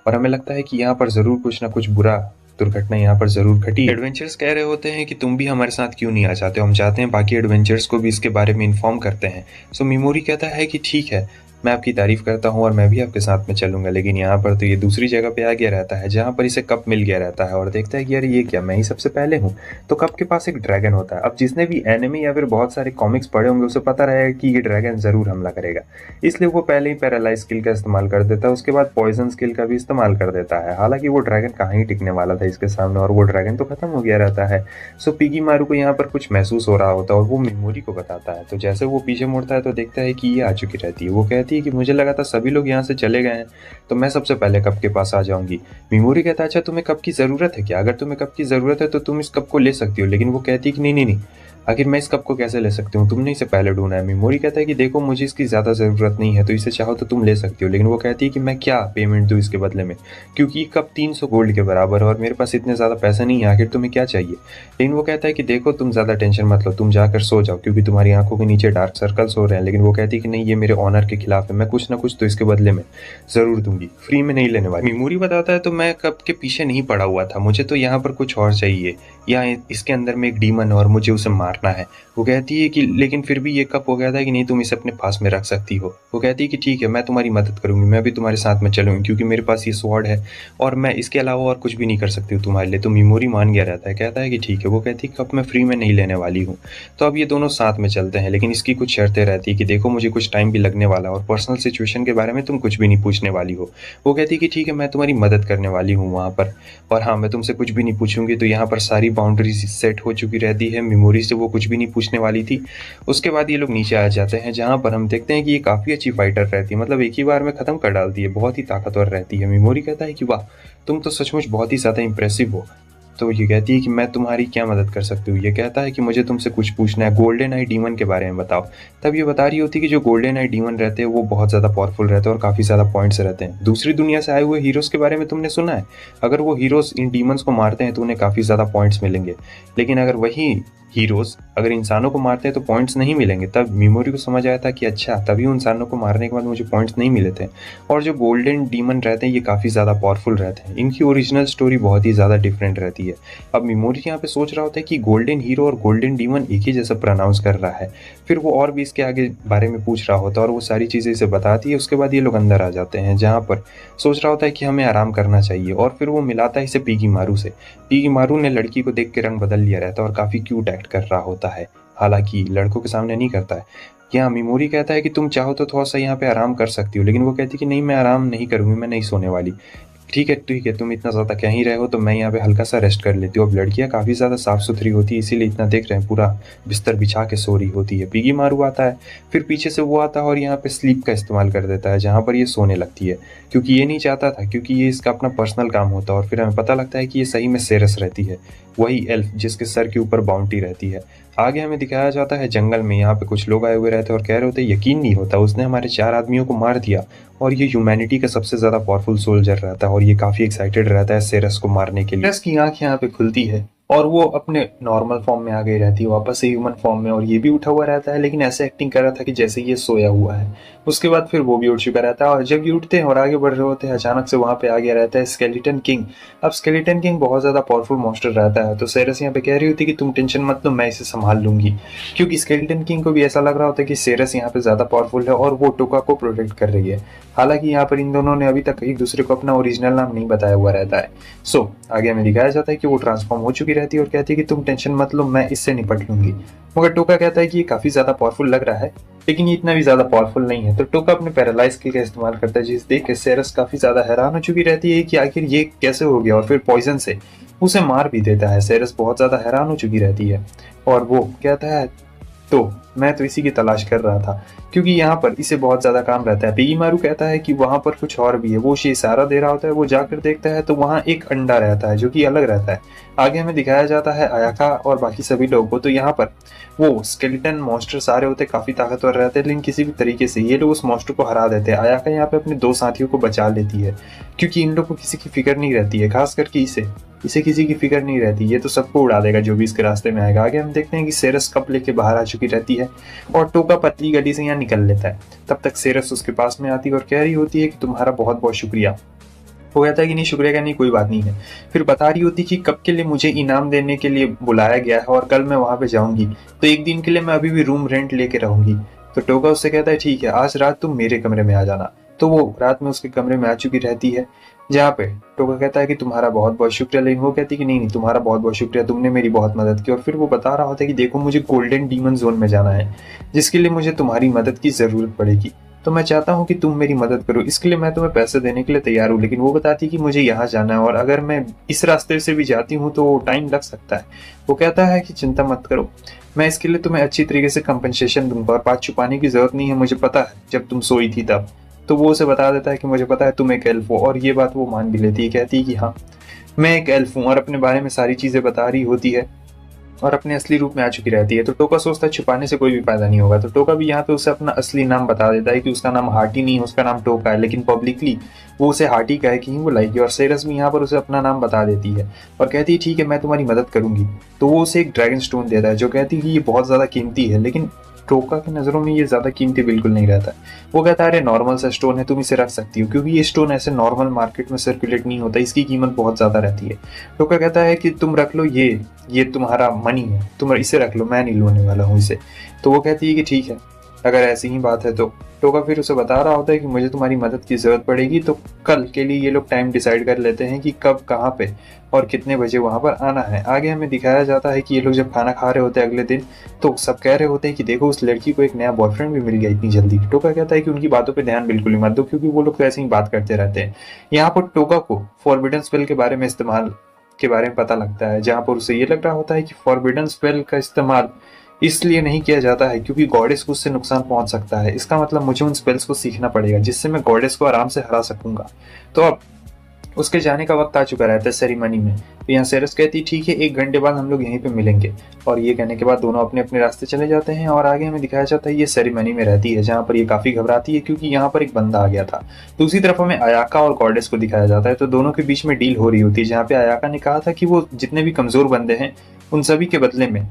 और हमें लगता है कि यहाँ पर ज़रूर कुछ ना कुछ बुरा दुर्घटना यहाँ पर जरूर घटी। एडवेंचर्स कह रहे होते हैं कि तुम भी हमारे साथ क्यों नहीं आ जाते हो, हम चाहते हैं बाकी एडवेंचर्स को भी इसके बारे में इन्फॉर्म करते हैं। सो मिमोरी कहता है कि ठीक है, मैं आपकी तारीफ करता हूँ और मैं भी आपके साथ में चलूंगा। लेकिन यहाँ पर तो ये दूसरी जगह पे आ गया रहता है जहाँ पर इसे कप मिल गया रहता है, और देखता है कि यार ये क्या, मैं ही सबसे पहले हूँ। तो कप के पास एक ड्रैगन होता है। अब जिसने भी एनिमी या फिर बहुत सारे कॉमिक्स पढ़े होंगे उसे पता रहेगा कि ये ड्रैगन जरूर हमला करेगा, इसलिए वो पहले ही पैरालाइज स्किल का इस्तेमाल कर देता है। उसके बाद पॉइजन स्किल का भी इस्तेमाल कर देता है। हालांकि वो ड्रैगन कहाँ ही टिकने वाला था इसके सामने, और वो ड्रैगन तो खत्म हो गया रहता है। सो पिगी मारू को यहाँ पर कुछ महसूस हो रहा होता है और वो मिमोरी को बताता है। तो जैसे वो पीछे मुड़ता है तो देखता है कि ये आ चुकी रहती है। वो कहती है कि मुझे लगा था सभी लोग यहाँ से चले गए हैं, तो मैं सबसे पहले कप के पास आ जाऊंगी। मिमोरी कहता है अच्छा तुम्हें कप की जरूरत है क्या, अगर तुम्हें कप की जरूरत है तो तुम इस कप को ले सकती हो। लेकिन वो कहती है कि नहीं नहीं नहीं, आखिर मैं इस कप को कैसे ले सकती हूँ, तुमने इसे पहले ढूंढा है। मिमोरी कहता है कि देखो मुझे इसकी ज़्यादा ज़रूरत नहीं है, तो इसे चाहो तो तुम ले सकती हो। लेकिन वो कहती है कि मैं क्या पेमेंट दूँ इसके बदले में, क्योंकि ये कप 300 गोल्ड के बराबर है और मेरे पास इतने ज़्यादा पैसे नहीं है, आखिर तुम्हें क्या चाहिए। लेकिन वो कहता है कि देखो तुम ज़्यादा टेंशन मत लो, तुम जाकर सो जाओ, क्योंकि तुम्हारी आंखों के नीचे डार्क सर्कल्स हो रहे हैं। लेकिन वो कहती है कि नहीं, ये मेरे ऑनर के खिलाफ है, मैं कुछ ना कुछ तो इसके बदले में ज़रूर दूंगी, फ्री में नहीं लेने वाली। मिमोरी बताता है तो मैं कप के पीछे नहीं पड़ा हुआ था, मुझे तो यहाँ पर कुछ और चाहिए, यहाँ इसके अंदर में एक डीमन है और मुझे उसे मारना है। वो कहती है कि लेकिन फिर भी ये कप हो गया था कि नहीं, तुम इसे अपने पास में रख सकती हो। वो कहती है कि ठीक है, मैं तुम्हारी मदद करूंगी, मैं भी तुम्हारे साथ में चलूंगी, क्योंकि मेरे पास ये स्वॉर्ड है और मैं इसके अलावा और कुछ भी नहीं कर सकती हूँ तुम्हारे लिए। तो मिमोरी मान गया रहता है, कहता है कि ठीक है। वो कहती है कप मैं फ्री में नहीं लेने वाली हूँ। तो अब ये दोनों साथ में चलते हैं, लेकिन इसकी कुछ शर्तें रहती है कि देखो मुझे कुछ टाइम भी लगने वाला है और पर्सनल सिचुएशन के बारे में तुम कुछ भी नहीं पूछने वाली हो। वो कहती है कि ठीक है, मैं तुम्हारी मदद करने वाली हूँ वहाँ पर, और हाँ मैं तुमसे कुछ भी नहीं पूछूंगी। तो यहाँ पर सारी बाउंड्रीज सेट हो चुकी रहती है, मिमोरी से वो कुछ भी नहीं पूछने वाली थी। उसके बाद ये लोग नीचे आ जाते हैं, जहाँ पर हम देखते हैं कि ये काफ़ी अच्छी फाइटर रहती है, मतलब एक ही बार में ख़त्म कर डालती है, बहुत ही ताकतवर रहती है। मिमोरी कहता है कि वाह, तुम तो सचमुच बहुत ही ज़्यादा इंप्रेसिव हो। तो ये कहती है कि मैं तुम्हारी क्या मदद कर सकती हूँ। ये कहता है कि मुझे तुमसे कुछ पूछना है, गोल्डन आई डीमन के बारे में बताओ। तब ये बता रही होती है कि जो गोल्डन आई डीमन रहते हैं वो बहुत ज़्यादा पावरफुल रहते हैं और काफ़ी ज़्यादा पॉइंट्स रहते हैं। दूसरी दुनिया से आए हुए हीरोज़ के बारे में तुमने सुना है? अगर वो हीरोज़ इन डीमंस को मारते हैं तो उन्हें काफ़ी ज़्यादा पॉइंट्स मिलेंगे, लेकिन अगर वही हीरोज़ अगर इंसानों को मारते हैं तो पॉइंट्स नहीं मिलेंगे। तब मिमोरी को समझ आया था कि अच्छा, तभी उन इंसानों को मारने के बाद मुझे पॉइंट्स नहीं मिले थे। और जो गोल्डन डीमन रहते हैं ये काफ़ी ज़्यादा पावरफुल रहते हैं। इनकी ओरिजिनल स्टोरी बहुत ही ज़्यादा डिफरेंट रहती है। अब मिमोरी यहाँ पे सोच रहा होता है कि गोल्डन हीरो और गोल्डन डीमन एक ही जैसा प्रोनाउंस कर रहा है। फिर वो और भी इसके आगे बारे में पूछ रहा होता है और वो सारी चीज़ें इसे बताती है। उसके बाद ये लोग अंदर आ जाते हैं, जहाँ पर सोच रहा होता है कि हमें आराम करना चाहिए, और फिर वो मिलाता है इसे पीगी मारू से। पीगी मारू ने लड़की को देख के रंग बदल लिया रहता है और काफ़ी क्यूट एक्ट कर रहा होता है, हालांकि लड़कों के सामने नहीं करता है। यहाँ मिमोरी कहता है कि तुम चाहो तो थोड़ा सा यहाँ पे आराम कर सकती हो, लेकिन वो कहती है कि नहीं, मैं आराम नहीं करूँगी, मैं नहीं सोने वाली। ठीक है, तुम इतना ज़्यादा कह ही रहे हो तो मैं यहाँ पे हल्का सा रेस्ट कर लेती हूँ। अब लड़कियाँ काफ़ी ज़्यादा साफ़ सुथरी होती है, इसीलिए इतना देख रहे हैं, पूरा बिस्तर बिछा के सो रही होती है। पीगी मारू आता है, फिर पीछे से वो आता है और यहाँ पे स्लीप का इस्तेमाल कर देता है, जहाँ पर ये सोने लगती है, क्योंकि ये नहीं चाहता था, क्योंकि ये इसका अपना पर्सनल काम होता है। और फिर हमें पता लगता है कि ये सही में सेरस रहती है, वही एल्फ जिसके सर के ऊपर बाउंटी रहती है। आगे हमें दिखाया जाता है जंगल में, यहाँ पे कुछ लोग आए हुए रहते हैं और कह रहे होते हैं यकीन नहीं होता, उसने हमारे 4 आदमियों को मार दिया, और ये ह्यूमैनिटी का सबसे ज़्यादा पावरफुल सोल्जर रहता है और ये काफ़ी एक्साइटेड रहता है सेरस को मारने के लिए। सेरस की आँख यहाँ पे खुलती है और वो अपने नॉर्मल फॉर्म में आ गई रहती है, वापस से ह्यूमन फॉर्म में, और ये भी उठा हुआ रहता है, लेकिन ऐसे एक्टिंग कर रहा था कि जैसे ये सोया हुआ है। उसके बाद फिर वो भी उठ चुका रहता है, और जब ये उठते हैं और आगे बढ़ रहे होते हैं, अचानक से वहाँ पे आ गया रहता है स्केलेटन किंग। अब स्केलेटन किंग बहुत ज़्यादा पावरफुल मॉन्स्टर रहता है, तो सेरस यहाँ पे कह रही होती है कि तुम टेंशन मत लो, मैं इसे संभाल लूंगी, क्योंकि स्केलेटन किंग को भी ऐसा लग रहा होता है कि सेरस यहाँ पे ज़्यादा पावरफुल है और वो टोका को प्रोटेक्ट कर रही है। हालांकि यहाँ पर इन दोनों ने अभी तक एक दूसरे को अपना ओरिजिनल नाम नहीं बताया हुआ रहता है। आगे हमें दिखाया जाता है कि वो ट्रांसफॉर्म हो चुकी रहती है और कहती है कि तुम टेंशन मत लो, मैं इससे निपट लूंगी। मगर टोका कहता है कि ये काफी ज्यादा पावरफुल लग रहा है, लेकिन ये इतना भी ज्यादा पावरफुल नहीं है। तो टोका अपने पैरालाइज स्किल का इस्तेमाल करता है, जिसे देख के सेरस काफी ज्यादा हैरान हो चुकी रहती है कि आखिर ये कैसे हो गया, और फिर पॉइजन से उसे मार भी देता है। सेरस बहुत ज्यादा हैरान हो चुकी रहती है और वो कहता है तो मैं तो इसी की तलाश कर रहा था, क्योंकि यहाँ पर इसे बहुत ज्यादा काम रहता है। पीगी मारू कहता है कि वहां पर कुछ और भी है, वो उसे इशारा दे रहा होता है। वो जाकर देखता है तो वहां एक अंडा रहता है जो कि अलग रहता है। आगे हमें दिखाया जाता है अयाका और बाकी सभी लोगों को। तो यहाँ पर वो स्केलेटन मॉन्स्टर सारे होते काफी ताकतवर रहते हैं, लेकिन किसी भी तरीके से ये लोग उस मॉन्स्टर को हरा देते हैं। अयाका यहाँ पे अपने 2 साथियों को बचा लेती है, क्योंकि इन लोग को किसी की फिक्र नहीं रहती है, खास करके इसे किसी की फिक्र नहीं रहती, ये तो सबको उड़ा देगा जो भी इसके रास्ते में आएगा। आगे हम देखते हैं कि सेरस कप लेके बाहर आ चुकी रहती है और टोका पतली गली से यहाँ निकल लेता है। तब तक सेरस उसके पास में आती है और कह रही होती है कि तुम्हारा बहुत बहुत शुक्रिया। वो कहता है कि नहीं, शुक्रिया का नहीं, कोई बात नहीं है। फिर बता रही होती कि कब के लिए मुझे इनाम देने के लिए बुलाया गया है और कल मैं वहां पे जाऊंगी, तो एक दिन के लिए मैं अभी भी रूम रेंट लेके रहूंगी। तो टोका उससे कहता है ठीक है, आज रात तुम मेरे कमरे में आ जाना। तो वो रात में उसके कमरे में आ चुकी रहती है, जहाँ पे टोका कहता है कि तुम्हारा बहुत बहुत शुक्रिया, लेकिन वो कहती है कि नहीं नहीं, तुम्हारा बहुत बहुत शुक्रिया, तुमने मेरी बहुत मदद की। और फिर वो बता रहा होता है कि देखो, मुझे गोल्डन डीमन जोन में जाना है, जिसके लिए मुझे तुम्हारी मदद की जरूरत पड़ेगी, तो मैं चाहता हूँ कि तुम मेरी मदद करो, इसके लिए मैं तुम्हें पैसे देने के लिए तैयार हूँ। लेकिन वो बताती है कि मुझे यहाँ जाना है और अगर मैं इस रास्ते से भी जाती हूँ तो टाइम लग सकता है। वो कहता है कि चिंता मत करो, मैं इसके लिए तुम्हें अच्छी तरीके से कंपनसेशन दूंगा और बात छुपाने की जरूरत नहीं है, मुझे पता है जब तुम सोई थी तब। तो वो उसे बता देता है कि मुझे पता है तुम एक एल्फ हो, और ये बात वो मान भी लेती है। कहती है कि हाँ, मैं एक एल्फ हूँ, और अपने बारे में सारी चीजें बता रही होती है और अपने असली रूप में आ चुकी रहती है। तो टोका सोचता है छुपाने से कोई भी फायदा नहीं होगा, तो टोका भी यहाँ पे उसे अपना असली नाम बता देता है कि उसका नाम हार्टी नहीं है, उसका नाम टोका है, लेकिन पब्लिकली वो उसे हार्टी कहे कि ही वो लाएगी। और सेरस भी यहाँ पर उसे अपना नाम बता देती है और कहती है ठीक है, मैं तुम्हारी मदद करूंगी। तो वो उसे एक ड्रैगन स्टोन देता है, जो कहती है कि ये बहुत ज्यादा कीमती है, लेकिन टोका की नज़रों में ये ज़्यादा कीमती बिल्कुल नहीं रहता है। वो कहता है अरे नॉर्मल सा स्टोन है, तुम इसे रख सकती हो, क्योंकि ये स्टोन ऐसे नॉर्मल मार्केट में सर्कुलेट नहीं होता, इसकी कीमत बहुत ज़्यादा रहती है। टोका कहता है कि तुम रख लो, ये तुम्हारा मनी है, तुम इसे रख लो, मैं नहीं लेने वाला हूँ इसे। तो वो कहती है कि ठीक है, अगर ऐसी ही बात है तो। टोका फिर उसे बता रहा होता है कि मुझे तुम्हारी मदद की ज़रूरत पड़ेगी, तो कल के लिए ये लोग टाइम डिसाइड कर लेते हैं कि कब, कहाँ पे और कितने बजे वहाँ पर आना है। आगे हमें दिखाया जाता है कि ये लोग जब खाना खा रहे होते हैं अगले दिन, तो सब कह रहे होते हैं कि देखो, उस लड़की को एक नया बॉयफ्रेंड भी मिल गया इतनी जल्दी। टोका कहता है कि उनकी बातों पर ध्यान बिल्कुल ही मत दो, क्योंकि वो लोग तो ऐसे ही बात करते रहते हैं। यहाँ पर टोका को फॉरबिडन स्पेल के बारे में इस्तेमाल के बारे में पता लगता है, जहाँ पर उसे ये लग रहा होता है कि फॉरबिडन स्पेल का इस्तेमाल इसलिए नहीं किया जाता है क्योंकि गॉडेस को उससे नुकसान पहुंच सकता है। इसका मतलब मुझे उन स्पेल्स को सीखना पड़ेगा जिससे मैं गॉडेस को आराम से हरा सकूंगा। तो अब उसके जाने का वक्त आ चुका रहता है सेरेमनी में। तो यहाँ सेरेस कहती है ठीक है, 1 घंटे बाद हम लोग यहीं पे मिलेंगे। और ये कहने के बाद दोनों अपने अपने रास्ते चले जाते हैं और आगे हमें दिखाया जाता है ये सेरेमनी में रहती है, जहाँ पर ये काफ़ी घबराती है क्योंकि यहाँ पर एक बंदा आ गया था। दूसरी तरफ हमें अयाका और गॉडेस को दिखाया जाता है, तो दोनों के बीच में डील हो रही होती है, जहाँ पे अयाका ने कहा था कि वो जितने भी कमज़ोर बंदे हैं उन सभी के बदले में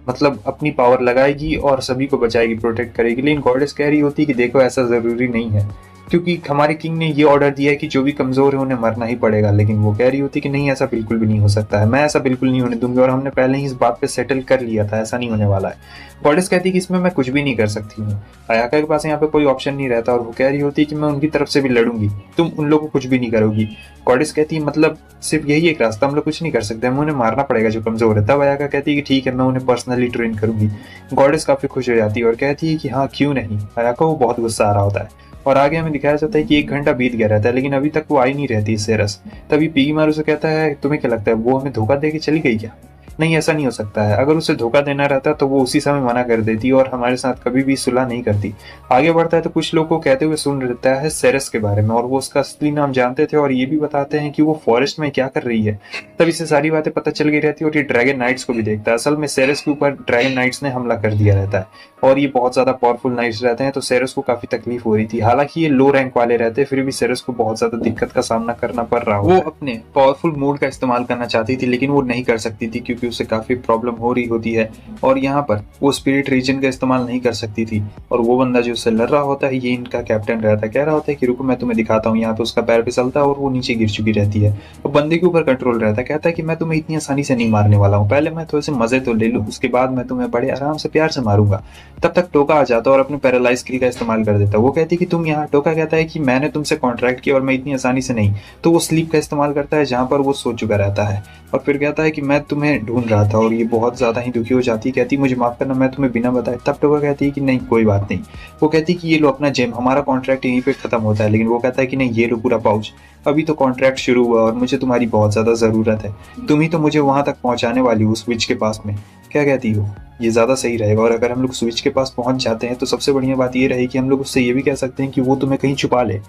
मतलब अपनी पावर लगाएगी और सभी को बचाएगी, प्रोटेक्ट करेगी। लेकिन गॉडेस कह रही होती है कि देखो ऐसा ज़रूरी नहीं है, क्योंकि हमारे किंग ने ये ऑर्डर दिया है कि जो भी कमज़ोर है उन्हें मरना ही पड़ेगा। लेकिन वो कह रही होती कि नहीं, ऐसा बिल्कुल भी नहीं हो सकता है, मैं ऐसा बिल्कुल नहीं होने दूंगी, और हमने पहले ही इस बात पे सेटल कर लिया था, ऐसा नहीं होने वाला है। गॉडेस कहती है कि इसमें मैं कुछ भी नहीं कर सकती हूँ। अयाका के पास यहाँ पे कोई ऑप्शन नहीं रहता और वो कह रही होती है कि मैं उनकी तरफ से भी लड़ूंगी, तुम उन लोगों को कुछ भी नहीं करोगी। गॉडेस कहती है मतलब सिर्फ यही एक रास्ता, हम लोग कुछ नहीं कर सकते, हमें उन्हें मारना पड़ेगा जो कमज़ोर है। तब अयाका कहती है कि ठीक है, मैं उन्हें पर्सनली ट्रेन करूंगी। गॉडेस काफ़ी खुश हो जाती है और कहती है कि हाँ क्यों नहीं। अयाका को बहुत गुस्सा आ रहा होता है और आगे हमें दिखाया जाता है कि 1 घंटा बीत गया रहता है, लेकिन अभी तक वो आई नहीं रहती सेरस। तभी पीगी मारू से कहता है तुम्हें क्या लगता है वो हमें धोखा दे के चली गई क्या? नहीं, ऐसा नहीं हो सकता है, अगर उसे धोखा देना रहता तो वो उसी समय मना कर देती और हमारे साथ कभी भी सुलह नहीं करती। आगे बढ़ता है तो कुछ लोग को कहते हुए सुन रहता है सेरस के बारे में, और वो उसका असली नाम जानते थे और ये भी बताते हैं कि वो फॉरेस्ट में क्या कर रही है। तब इसे सारी बातें पता चल गई रहती है और ये ड्रैगन नाइट्स को भी देखता है। असल में सेरस के ऊपर ड्रैगन नाइट्स ने हमला कर दिया रहता है और ये बहुत ज्यादा पावरफुल नाइट्स रहते हैं, तो सेरस को काफी तकलीफ हो रही थी। हालांकि ये लो रैंक वाले रहते हैं, फिर भी सेरस को बहुत ज्यादा दिक्कत का सामना करना पड़ रहा। वो अपने पावरफुल मोड का इस्तेमाल करना चाहती थी लेकिन वो नहीं कर सकती थी क्योंकि उसे काफी प्रॉब्लम हो रही होती है, और यहाँ पर वो स्पिरिट रीजन का इस्तेमाल नहीं कर सकती थी। और वो बंदा जो उससे लड़ रहा होता है ये इनका कैप्टन रहता है, कह रहा होता है कि रुको मैं तुम्हें दिखाता हूँ। यहाँ पे उसका पैर फिसलता है और वो नीचे गिर चुकी रहती है। तो बंदे के ऊपर कंट्रोल रहता है, कहता है कि मैं तुम्हें इतनी आसानी से नहीं मारने वाला हूँ, पहले मैं थोड़े से मजे तो ले लूँ, उसके बाद मैं तुम्हें बड़े आराम से प्यार से मारूंगा। तब तक टोका आ जाता और अपने पैरालाइज स्किल का इस्तेमाल कर देता। वो कहती है कि तुम यहाँ, टोका कहता है कि मैंने तुमसे कॉन्ट्रैक्ट किया और मैं इतनी आसानी से नहीं। तो वो स्लीप का इस्तेमाल करता है जहाँ पर वो सो चुका रहता है और फिर कहता है कि मैं तुम्हें ढूंढ रहा था, और ये बहुत ज्यादा ही दुखी हो जाती है, कहती मुझे माफ करना, मैं तुम्हें बिना बताए। तब टोका कहती है कि नहीं कोई बात नहीं। वो कहती है कि ये लो अपना जेम, हमारा कॉन्ट्रैक्ट यहीं पे खत्म होता है। लेकिन वो कहता है कि नहीं, ये लो पूरा पाउच, अभी तो कॉन्ट्रैक्ट शुरू हुआ और मुझे तुम्हारी बहुत ज्यादा जरूरत है, तुम ही तो मुझे वहां तक पहुंचाने वाली हो, स्विच के पास में। क्या कहती हो, ये ज़्यादा सही रहेगा? और अगर हम लोग स्विच के पास पहुंच जाते हैं तो सबसे बढ़िया बात ये रहेगी कि हम लोग उससे ये भी कह सकते हैं कि वो तुम्हें कहीं छुपा ले,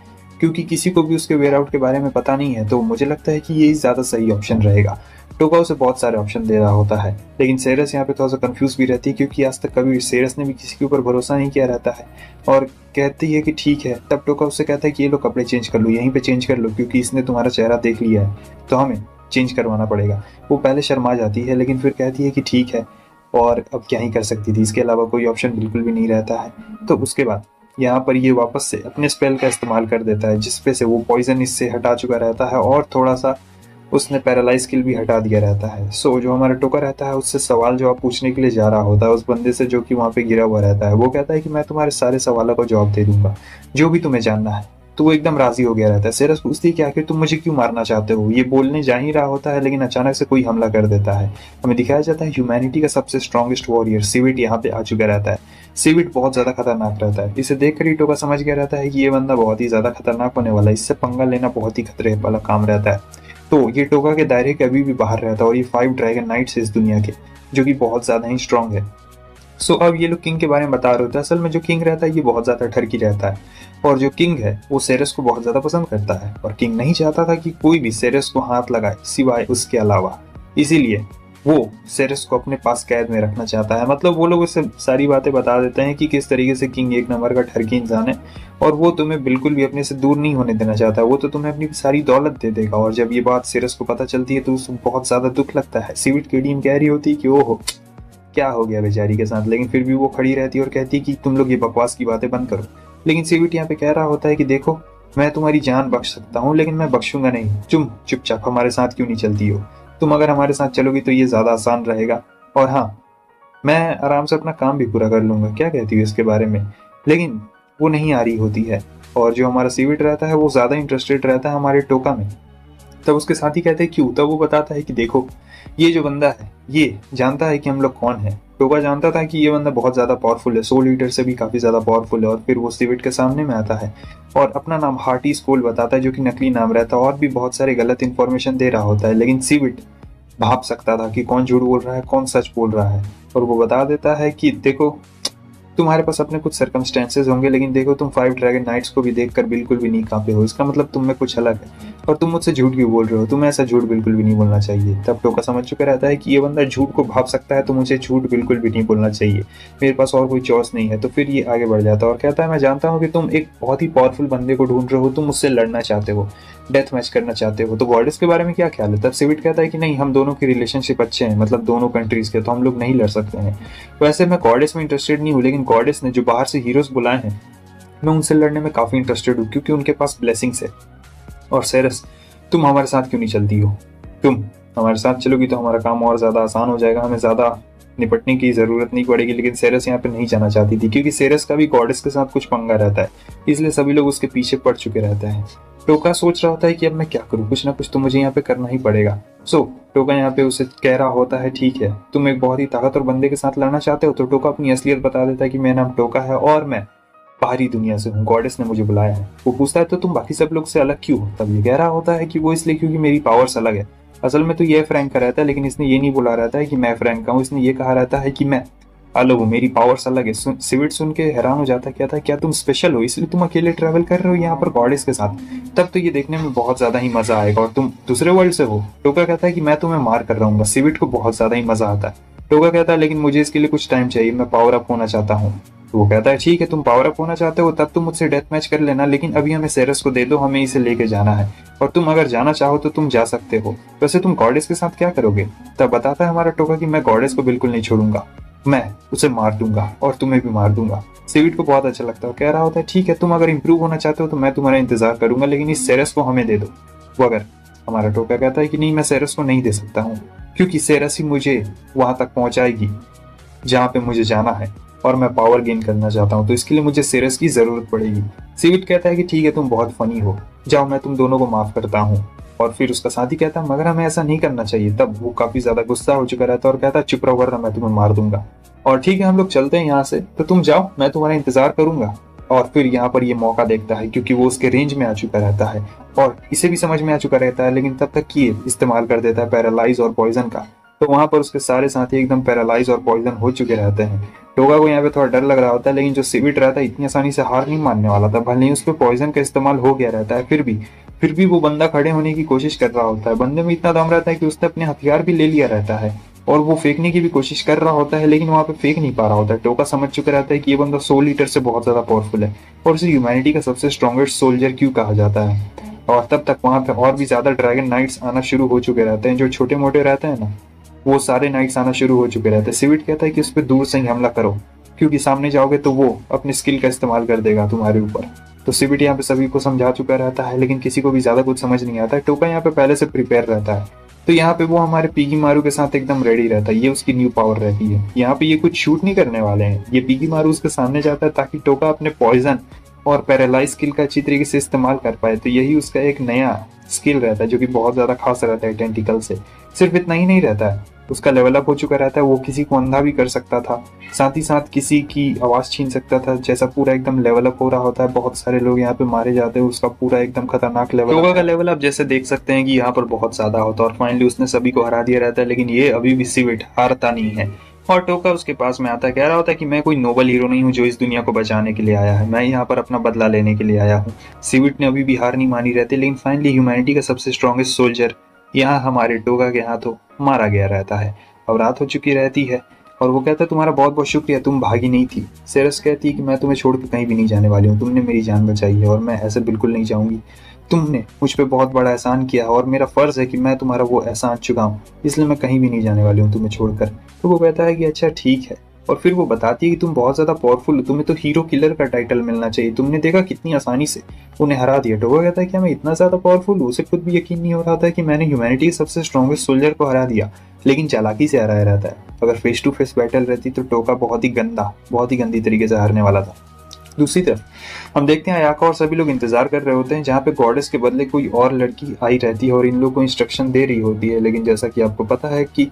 क्योंकि किसी को भी उसके वेयर आउट के बारे में पता नहीं है। तो मुझे लगता है कि यही ज़्यादा सही ऑप्शन रहेगा। टोका उसे बहुत सारे ऑप्शन दे रहा होता है, लेकिन सेरस यहाँ पे थोड़ा सा कंफ्यूज भी रहती है क्योंकि आज तक कभी सेरस ने भी किसी के ऊपर भरोसा नहीं किया रहता है, और कहती है कि ठीक है। तब टोका उससे कहता है कि ये लो कपड़े चेंज कर लो, यहीं पे चेंज कर लो, क्योंकि इसने तुम्हारा चेहरा देख लिया है तो हमें चेंज करवाना पड़ेगा। वो पहले शर्मा जाती है लेकिन फिर कहती है कि ठीक है, और अब क्या ही कर सकती थी, इसके अलावा कोई ऑप्शन बिल्कुल भी नहीं रहता है। तो उसके बाद यहाँ पर ये वापस से अपने स्पेल का इस्तेमाल कर देता है जिसपे से वो पॉइजन इससे हटा चुका रहता है और थोड़ा सा उसने पैरालाइज स्किल भी हटा दिया रहता है। सो जो हमारा टोका रहता है उससे सवाल जवाब पूछने के लिए जा रहा होता है उस बंदे से जो कि वहाँ पे गिरा हुआ रहता है। वो कहता है कि मैं तुम्हारे सारे सवालों का जवाब दे दूंगा, जो भी तुम्हें जानना है। तो वो एकदम राजी हो गया रहता है। सेरस पूछती है कि आखिर तुम मुझे क्यों मारना चाहते हो? ये बोलने जा ही रहा होता है लेकिन अचानक से कोई हमला कर देता है। हमें दिखाया जाता है ह्यूमैनिटी का सबसे स्ट्रॉन्गेस्ट वॉरियर सिविट यहाँ पे आ चुका रहता है। सिविट बहुत ज्यादा खतरनाक रहता है, इसे देखकर ही टोका समझ गया रहता है कि ये बंदा बहुत ही ज्यादा खतरनाक होने वाला है, इससे पंगा लेना बहुत ही खतरे वाला काम रहता है। तो ये टोका के दायरे के अभी भी बाहर रहता है और ये 5 ड्रैगन नाइट्स है इस दुनिया के, जो कि बहुत ज्यादा ही स्ट्रांग है। सो अब ये लोग किंग के बारे में बता रहे होते हैं। असल में जो किंग रहता है ये बहुत ज्यादा ठरकी रहता है, और जो किंग है वो सेरस को बहुत ज्यादा पसंद करता है, और किंग नहीं चाहता था कि कोई भी सेरस को हाथ लगाए सिवाय उसके अलावा। इसीलिए वो सेरस को अपने पास कैद में रखना चाहता है। मतलब वो लोग उसे सारी बातें बता देते हैं कि किस तरीके से किंग एक नंबर का ठरकी इंसान है और वो तुम्हें बिल्कुल भी अपने से दूर नहीं होने देना चाहता। वो तो तुम्हें अपनी सारी दौलत दे देगा। और जब ये बात सेरस को पता चलती है तो उसे बहुत ज्यादा दुख लगता है। सिविट की टीम कह रही होती है कि ओहो क्या हो गया बेचारी के साथ, लेकिन फिर भी वो खड़ी रहती है और कहती है कि तुम लोग ये बकवास की बातें बंद करो। लेकिन सिविट यहाँ पे कह रहा होता है कि देखो मैं तुम्हारी जान बख्श सकता हूँ लेकिन मैं बख्शूंगा नहीं, तुम चुपचाप हमारे साथ क्यों नहीं चलती हो? तुम अगर हमारे साथ चलोगी तो ये ज्यादा आसान रहेगा, और हाँ मैं आराम से अपना काम भी पूरा कर लूंगा। क्या कहती हो इसके बारे में? लेकिन वो नहीं आ रही होती है, और जो हमारा सिविट रहता है वो ज्यादा इंटरेस्टेड रहता है हमारे टोका में। तब उसके साथी कहते हैं क्यों? तब वो बताता है कि देखो ये जो बंदा है ये जानता है कि हम लोग कौन है। टोका जानता था कि ये बंदा बहुत ज्यादा पावरफुल है, सोल ईटर से भी काफी ज्यादा पावरफुल है, और फिर वो सिविट के सामने में आता है और अपना नाम हार्टी स्कोल बताता है जो कि नकली नाम रहता है, और भी बहुत सारे गलत इन्फॉर्मेशन दे रहा होता है। लेकिन सिविट भाप सकता था कि कौन झूठ बोल रहा है कौन सच बोल रहा है, और वो बता देता है कि देखो तुम्हारे पास अपने कुछ सर्कमस्टेंसेज होंगे, लेकिन देखो तुम 5 ड्रैगन नाइट्स को भी देखकर बिल्कुल भी नहीं कांपे हो, इसका मतलब तुम में कुछ अलग है और तुम मुझसे झूठ क्यों बोल रहे हो, तुम्हें ऐसा झूठ बिल्कुल भी नहीं बोलना चाहिए। तब टोका समझ चुका रहता है कि ये बंदा झूठ को भाप सकता है, तो मुझे झूठ बिल्कुल भी नहीं बोलना चाहिए, मेरे पास और कोई चॉइस नहीं है। तो फिर ये आगे बढ़ जाता है और कहता है मैं जानता हूँ कि तुम एक बहुत ही पावरफुल बंदे को ढूंढ रहे हो, तुम मुझसे लड़ना चाहते हो, डेथ मैच करना चाहते हो, तो गॉडेस के बारे में क्या ख्याल है। तब सिविट कहता है कि नहीं, हम दोनों की रिलेशनशिप अच्छे हैं, मतलब दोनों कंट्रीज के, तो हम लोग नहीं लड़ सकते हैं। वैसे मैं गॉडेस में इंटरेस्टेड नहीं हूँ, लेकिन गॉडेस ने जो बाहर से हीरोज बुलाए हैं मैं उनसे लड़ने में काफी इंटरेस्टेड हूँ, क्योंकि उनके पास ब्लेसिंग्स है। और सेरस, तुम हमारे साथ क्यों नहीं चलती हो, तुम हमारे साथ चलोगी तो हमारा काम और ज्यादा आसान हो जाएगा, हमें ज्यादा निपटने की जरूरत नहीं पड़ेगी। लेकिन सेरस यहाँ पे नहीं जाना चाहती थी, क्योंकि सेरस का भी गॉडेस के साथ कुछ पंगा रहता है, इसलिए सभी लोग उसके पीछे पड़ चुके रहते हैं। टोका सोच रहा होता है कि अब मैं क्या करूँ, कुछ ना कुछ तो मुझे यहाँ पे करना ही पड़ेगा। टोका यहाँ पे उसे कह रहा होता है ठीक है, तुम एक बहुत ही ताकतवर बंदे के साथ लड़ना चाहते हो। तो टोका अपनी असलियत बता देता है कि मेरा नाम टोका है और मैं बाहरी दुनिया से हूँ, गॉडेस ने मुझे बुलाया है। वो पूछता है तो तुम बाकी सब लोग से अलग क्यों हो। तब ये कह रहा होता है कि वो इसलिए क्योंकि मेरी पावर्स अलग है। असल में तो ये फ्रैंक का रहता है, लेकिन इसने ये नहीं बोला रहता है कि मैं फ्रैंक का हूँ, इसने ये कहा रहता है कि मैं अलग हूँ, मेरी पावर्स अलग है। सिविट सुन के हैरान हो जाता है, कहता है क्या तुम स्पेशल हो, इसलिए तुम अकेले ट्रैवल कर रहे हो यहाँ पर गॉडेस के साथ। तब तो ये देखने में बहुत ज्यादा ही मजा आएगा, और तुम दूसरे वर्ल्ड से हो। टोका कहता है कि मैं तुम्हें मार कर रहूंगा। सिविट को बहुत ज्यादा ही मजा आता है। टोका कहता है लेकिन मुझे इसके लिए कुछ टाइम चाहिए, मैं पावर अप होना चाहता हूँ। तो वो कहता है ठीक है, तुम पावर अप होना चाहते हो तब तुम मुझसे डेथ मैच कर लेना, लेकिन अभी हमें सेरस को दे दो, हमें इसे लेके जाना है, और तुम अगर जाना चाहो तो तुम जा सकते हो। वैसे तुम गॉडेस के साथ क्या करोगे। तब बताता है हमारा टोका कि मैं गॉडेस को बिल्कुल नहीं छोड़ूंगा, मैं उसे मार दूंगा और तुम्हें भी मार दूंगा। सिविट को बहुत अच्छा लगता है, कह रहा होता है ठीक है, तुम अगर इंप्रूव होना चाहते हो तो मैं तुम्हारा इंतजार करूंगा, लेकिन इस सेरस को हमें दे दो। वो अगर हमारा टोका कहता है कि नहीं, मैं सेरस को नहीं दे सकता हूँ, क्योंकि सेरस ही मुझे वहां तक पहुंचाएगी जहाँ पे मुझे जाना है, और मैं पावर गेन करना चाहता हूँ, तो इसके लिए मुझे सेरस की जरूरत पड़ेगी। सिविट कहता है कि ठीक है, तुम बहुत फनी हो, जाओ मैं तुम दोनों को माफ करता हूँ। और फिर उसका साथी कहता है मगर हमें ऐसा नहीं करना चाहिए। तब वो काफी ज्यादा गुस्सा हो चुका रहता है और कहता है चुप रहो वरना मैं तुम्हें मार दूंगा। और ठीक है, हम लोग चलते हैं यहाँ से, तो तुम जाओ, मैं तुम्हारा इंतजार करूंगा। और फिर यहाँ पर ये मौका देखता है, क्योंकि वो उसके रेंज में आ चुका रहता है और इसे भी समझ में आ चुका रहता है, लेकिन तब तक ये इस्तेमाल कर देता है पैरालाइज और पॉइजन का। तो वहां पर उसके सारे साथी एकदम पैरालाइज और पॉइजन हो चुके रहते हैं। टोगा को यहाँ पे थोड़ा डर लग रहा होता है, लेकिन जो सिविट रहता है इतनी आसानी से हार नहीं मानने वाला था। भले ही उस पर पॉइजन का इस्तेमाल हो गया रहता है, फिर भी वो बंदा खड़े होने की कोशिश कर रहा होता है। बंदे में इतना दम रहता है कि उसने अपने हथियार भी ले लिया रहता है और वो फेंकने की भी कोशिश कर रहा होता है, लेकिन वहां पे फेंक नहीं पा रहा होता है। टोका समझ चुका रहता है कि ये बंदा सोल ईटर से बहुत ज्यादा पावरफुल है और उसे ह्यूमैनिटी का सबसे स्ट्रॉन्गेस्ट सोल्जर क्यों कहा जाता है। और तब तक वहां पे और भी ज्यादा ड्रैगन नाइट्स आना शुरू हो चुके रहते हैं। जो छोटे मोटे रहते हैं ना, वो सारे नाइट्स आना शुरू हो चुके रहते हैं। सिविट कहता है कि उस पर दूर से ही हमला करो, क्योंकि सामने जाओगे तो वो अपनी स्किल का इस्तेमाल कर देगा तुम्हारे ऊपर। तो सिविट यहाँ पे सभी को समझा चुका रहता है, लेकिन किसी को भी ज्यादा कुछ समझ नहीं आता है। टोका यहाँ पे पहले से प्रिपेयर रहता है, तो यहाँ पे वो हमारे पीगी मारू के साथ एकदम रेडी रहता है। ये उसकी न्यू पावर रहती है। यहाँ पे ये कुछ शूट नहीं करने वाले हैं, ये पीगी मारू उसके सामने जाता है ताकि टोका अपने पॉइजन और पैरालाइज स्किल का अच्छी तरीके से इस्तेमाल कर पाए। तो यही उसका एक नया स्किल रहता है जो कि बहुत ज्यादा खास रहता है टेंटिकल से। सिर्फ इतना ही नहीं रहता है, उसका लेवल अप हो चुका रहता है, वो किसी को अंधा भी कर सकता था, साथ ही साथ किसी की आवाज छीन सकता था। जैसा पूरा एकदम लेवल अप हो रहा होता है, बहुत सारे लोग यहाँ पे मारे जाते हैं, उसका पूरा एकदम खतरनाक लेवल। टोगा का लेवल अप जैसे देख सकते हैं कि यहाँ पर बहुत ज्यादा होता है और फाइनली उसने सभी को हरा दिया रहता है, लेकिन ये अभी भी सिविट हारता नहीं है। और टोका उसके पास में आता है, कह रहा होता है कि मैं कोई नोबल हीरो नहीं हूँ जो इस दुनिया को बचाने के लिए आया है, मैं यहाँ पर अपना बदला लेने के लिए आया हूँ। सिविट ने अभी भी हार नहीं मानी रहती, लेकिन फाइनली ह्यूमैनिटी का सबसे स्ट्रॉन्गेस्ट सोल्जर यहाँ हमारे टोगा के हाथों मारा गया रहता है। अब रात हो चुकी रहती है और वो कहता है तुम्हारा बहुत बहुत शुक्रिया, तुम भागी नहीं थी। सेरस कहती है कि मैं तुम्हें छोड़ के कहीं भी नहीं जाने वाली हूँ, तुमने मेरी जान बचाई है और मैं ऐसे बिल्कुल नहीं चाहूंगी। तुमने मुझ पे बहुत बड़ा एहसान किया और मेरा फर्ज है कि मैं तुम्हारा वो एहसान चुकाऊं, इसलिए मैं कहीं भी नहीं जाने वाली हूँ तुम्हें छोड़कर। तो वो कहता है कि अच्छा ठीक है, और फिर वो बताती है कि तुम बहुत ज्यादा पावरफुल हो, तुम्हें तो हीरो किलर का टाइटल मिलना चाहिए, तुमने देखा कितनी आसानी से उन्हें हरा दिया। टोगा कहता है कि मैं इतना ज्यादा पावरफुल हूँ, उसे खुद भी यकीन नहीं हो रहा था कि मैंने ह्यूमैनिटी के सबसे स्ट्रॉन्गेस्ट सोल्जर को हरा दिया, लेकिन चालाकी से हराया रहता है। अगर फेस टू फेस बैटल रहती तो टोका बहुत ही गंदी तरीके से हारने वाला था। दूसरी तरफ हम देखते हैं अयाका और सभी लोग इंतजार कर रहे होते हैं, जहाँ पे गॉडेस के बदले कोई और लड़की आई रहती है और इन लोगों को इंस्ट्रक्शन दे रही होती है। लेकिन जैसा कि आपको पता है कि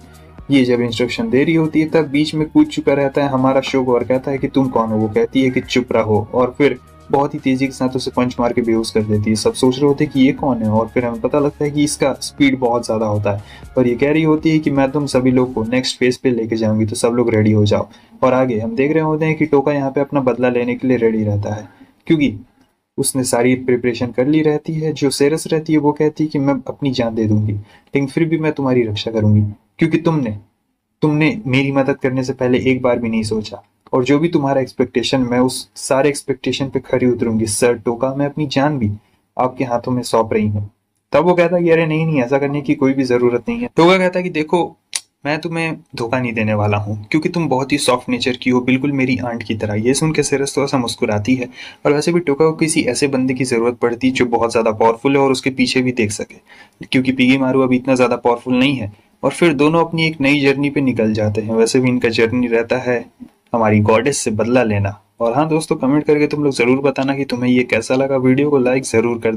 ये जब इंस्ट्रक्शन दे रही होती है तब बीच में कूद चुका रहता है हमारा शोगो और कहता है कि तुम कौन हो। वो कहती है कि चुप रहो, और फिर बहुत ही तेजी के साथ उसे पंच मार के बेहोश कर देती है। सब सोच रहे होते हैं कि ये कौन है, और फिर हमें पता लगता है कि इसका स्पीड बहुत ज़्यादा होता है और ये कह रही होती है कि मैं तुम सभी लोग को नेक्स्ट फेज पे लेके जाऊंगी, तो सब लोग रेडी हो जाओ। और आगे हम देख रहे होते हैं कि टोका यहाँ पे अपना बदला लेने के लिए रेडी रहता है, क्योंकि उसने सारी प्रिपरेशन कर ली रहती है। जो सेरस रहती है वो कहती है कि मैं अपनी जान दे दूंगी, लेकिन फिर भी मैं तुम्हारी रक्षा करूंगी, क्योंकि तुमने तुमने मेरी मदद करने से पहले एक बार भी नहीं सोचा। और जो भी तुम्हारा एक्सपेक्टेशन, मैं उस सारे एक्सपेक्टेशन पे खरी उतरूंगी सर टोका, मैं अपनी जान भी आपके हाथों में सौंप रही हूँ। तब वो कहता है कि अरे नहीं नहीं, ऐसा करने की कोई भी जरूरत नहीं है। टोका कहता है कि देखो, मैं तुम्हें धोखा नहीं देने वाला हूँ, क्योंकि तुम बहुत ही सॉफ्ट नेचर की हो, बिल्कुल मेरी आंट की तरह। ये सुन के सेरस थोड़ा सा मुस्कुराती है। और वैसे भी टोका को किसी ऐसे बंदे की जरूरत पड़ती जो बहुत ज्यादा पावरफुल है और उसके पीछे भी देख सके, क्योंकि पिगी मारू अभी इतना ज्यादा पावरफुल नहीं है। और फिर दोनों अपनी एक नई जर्नी पे निकल जाते हैं। वैसे भी इनका जर्नी रहता है हमारी गॉडेस से बदला लेना। और हाँ दोस्तों, कमेंट करके तुम लोग जरूर बताना कि तुम्हें ये कैसा लगा। वीडियो को लाइक जरूर कर देना।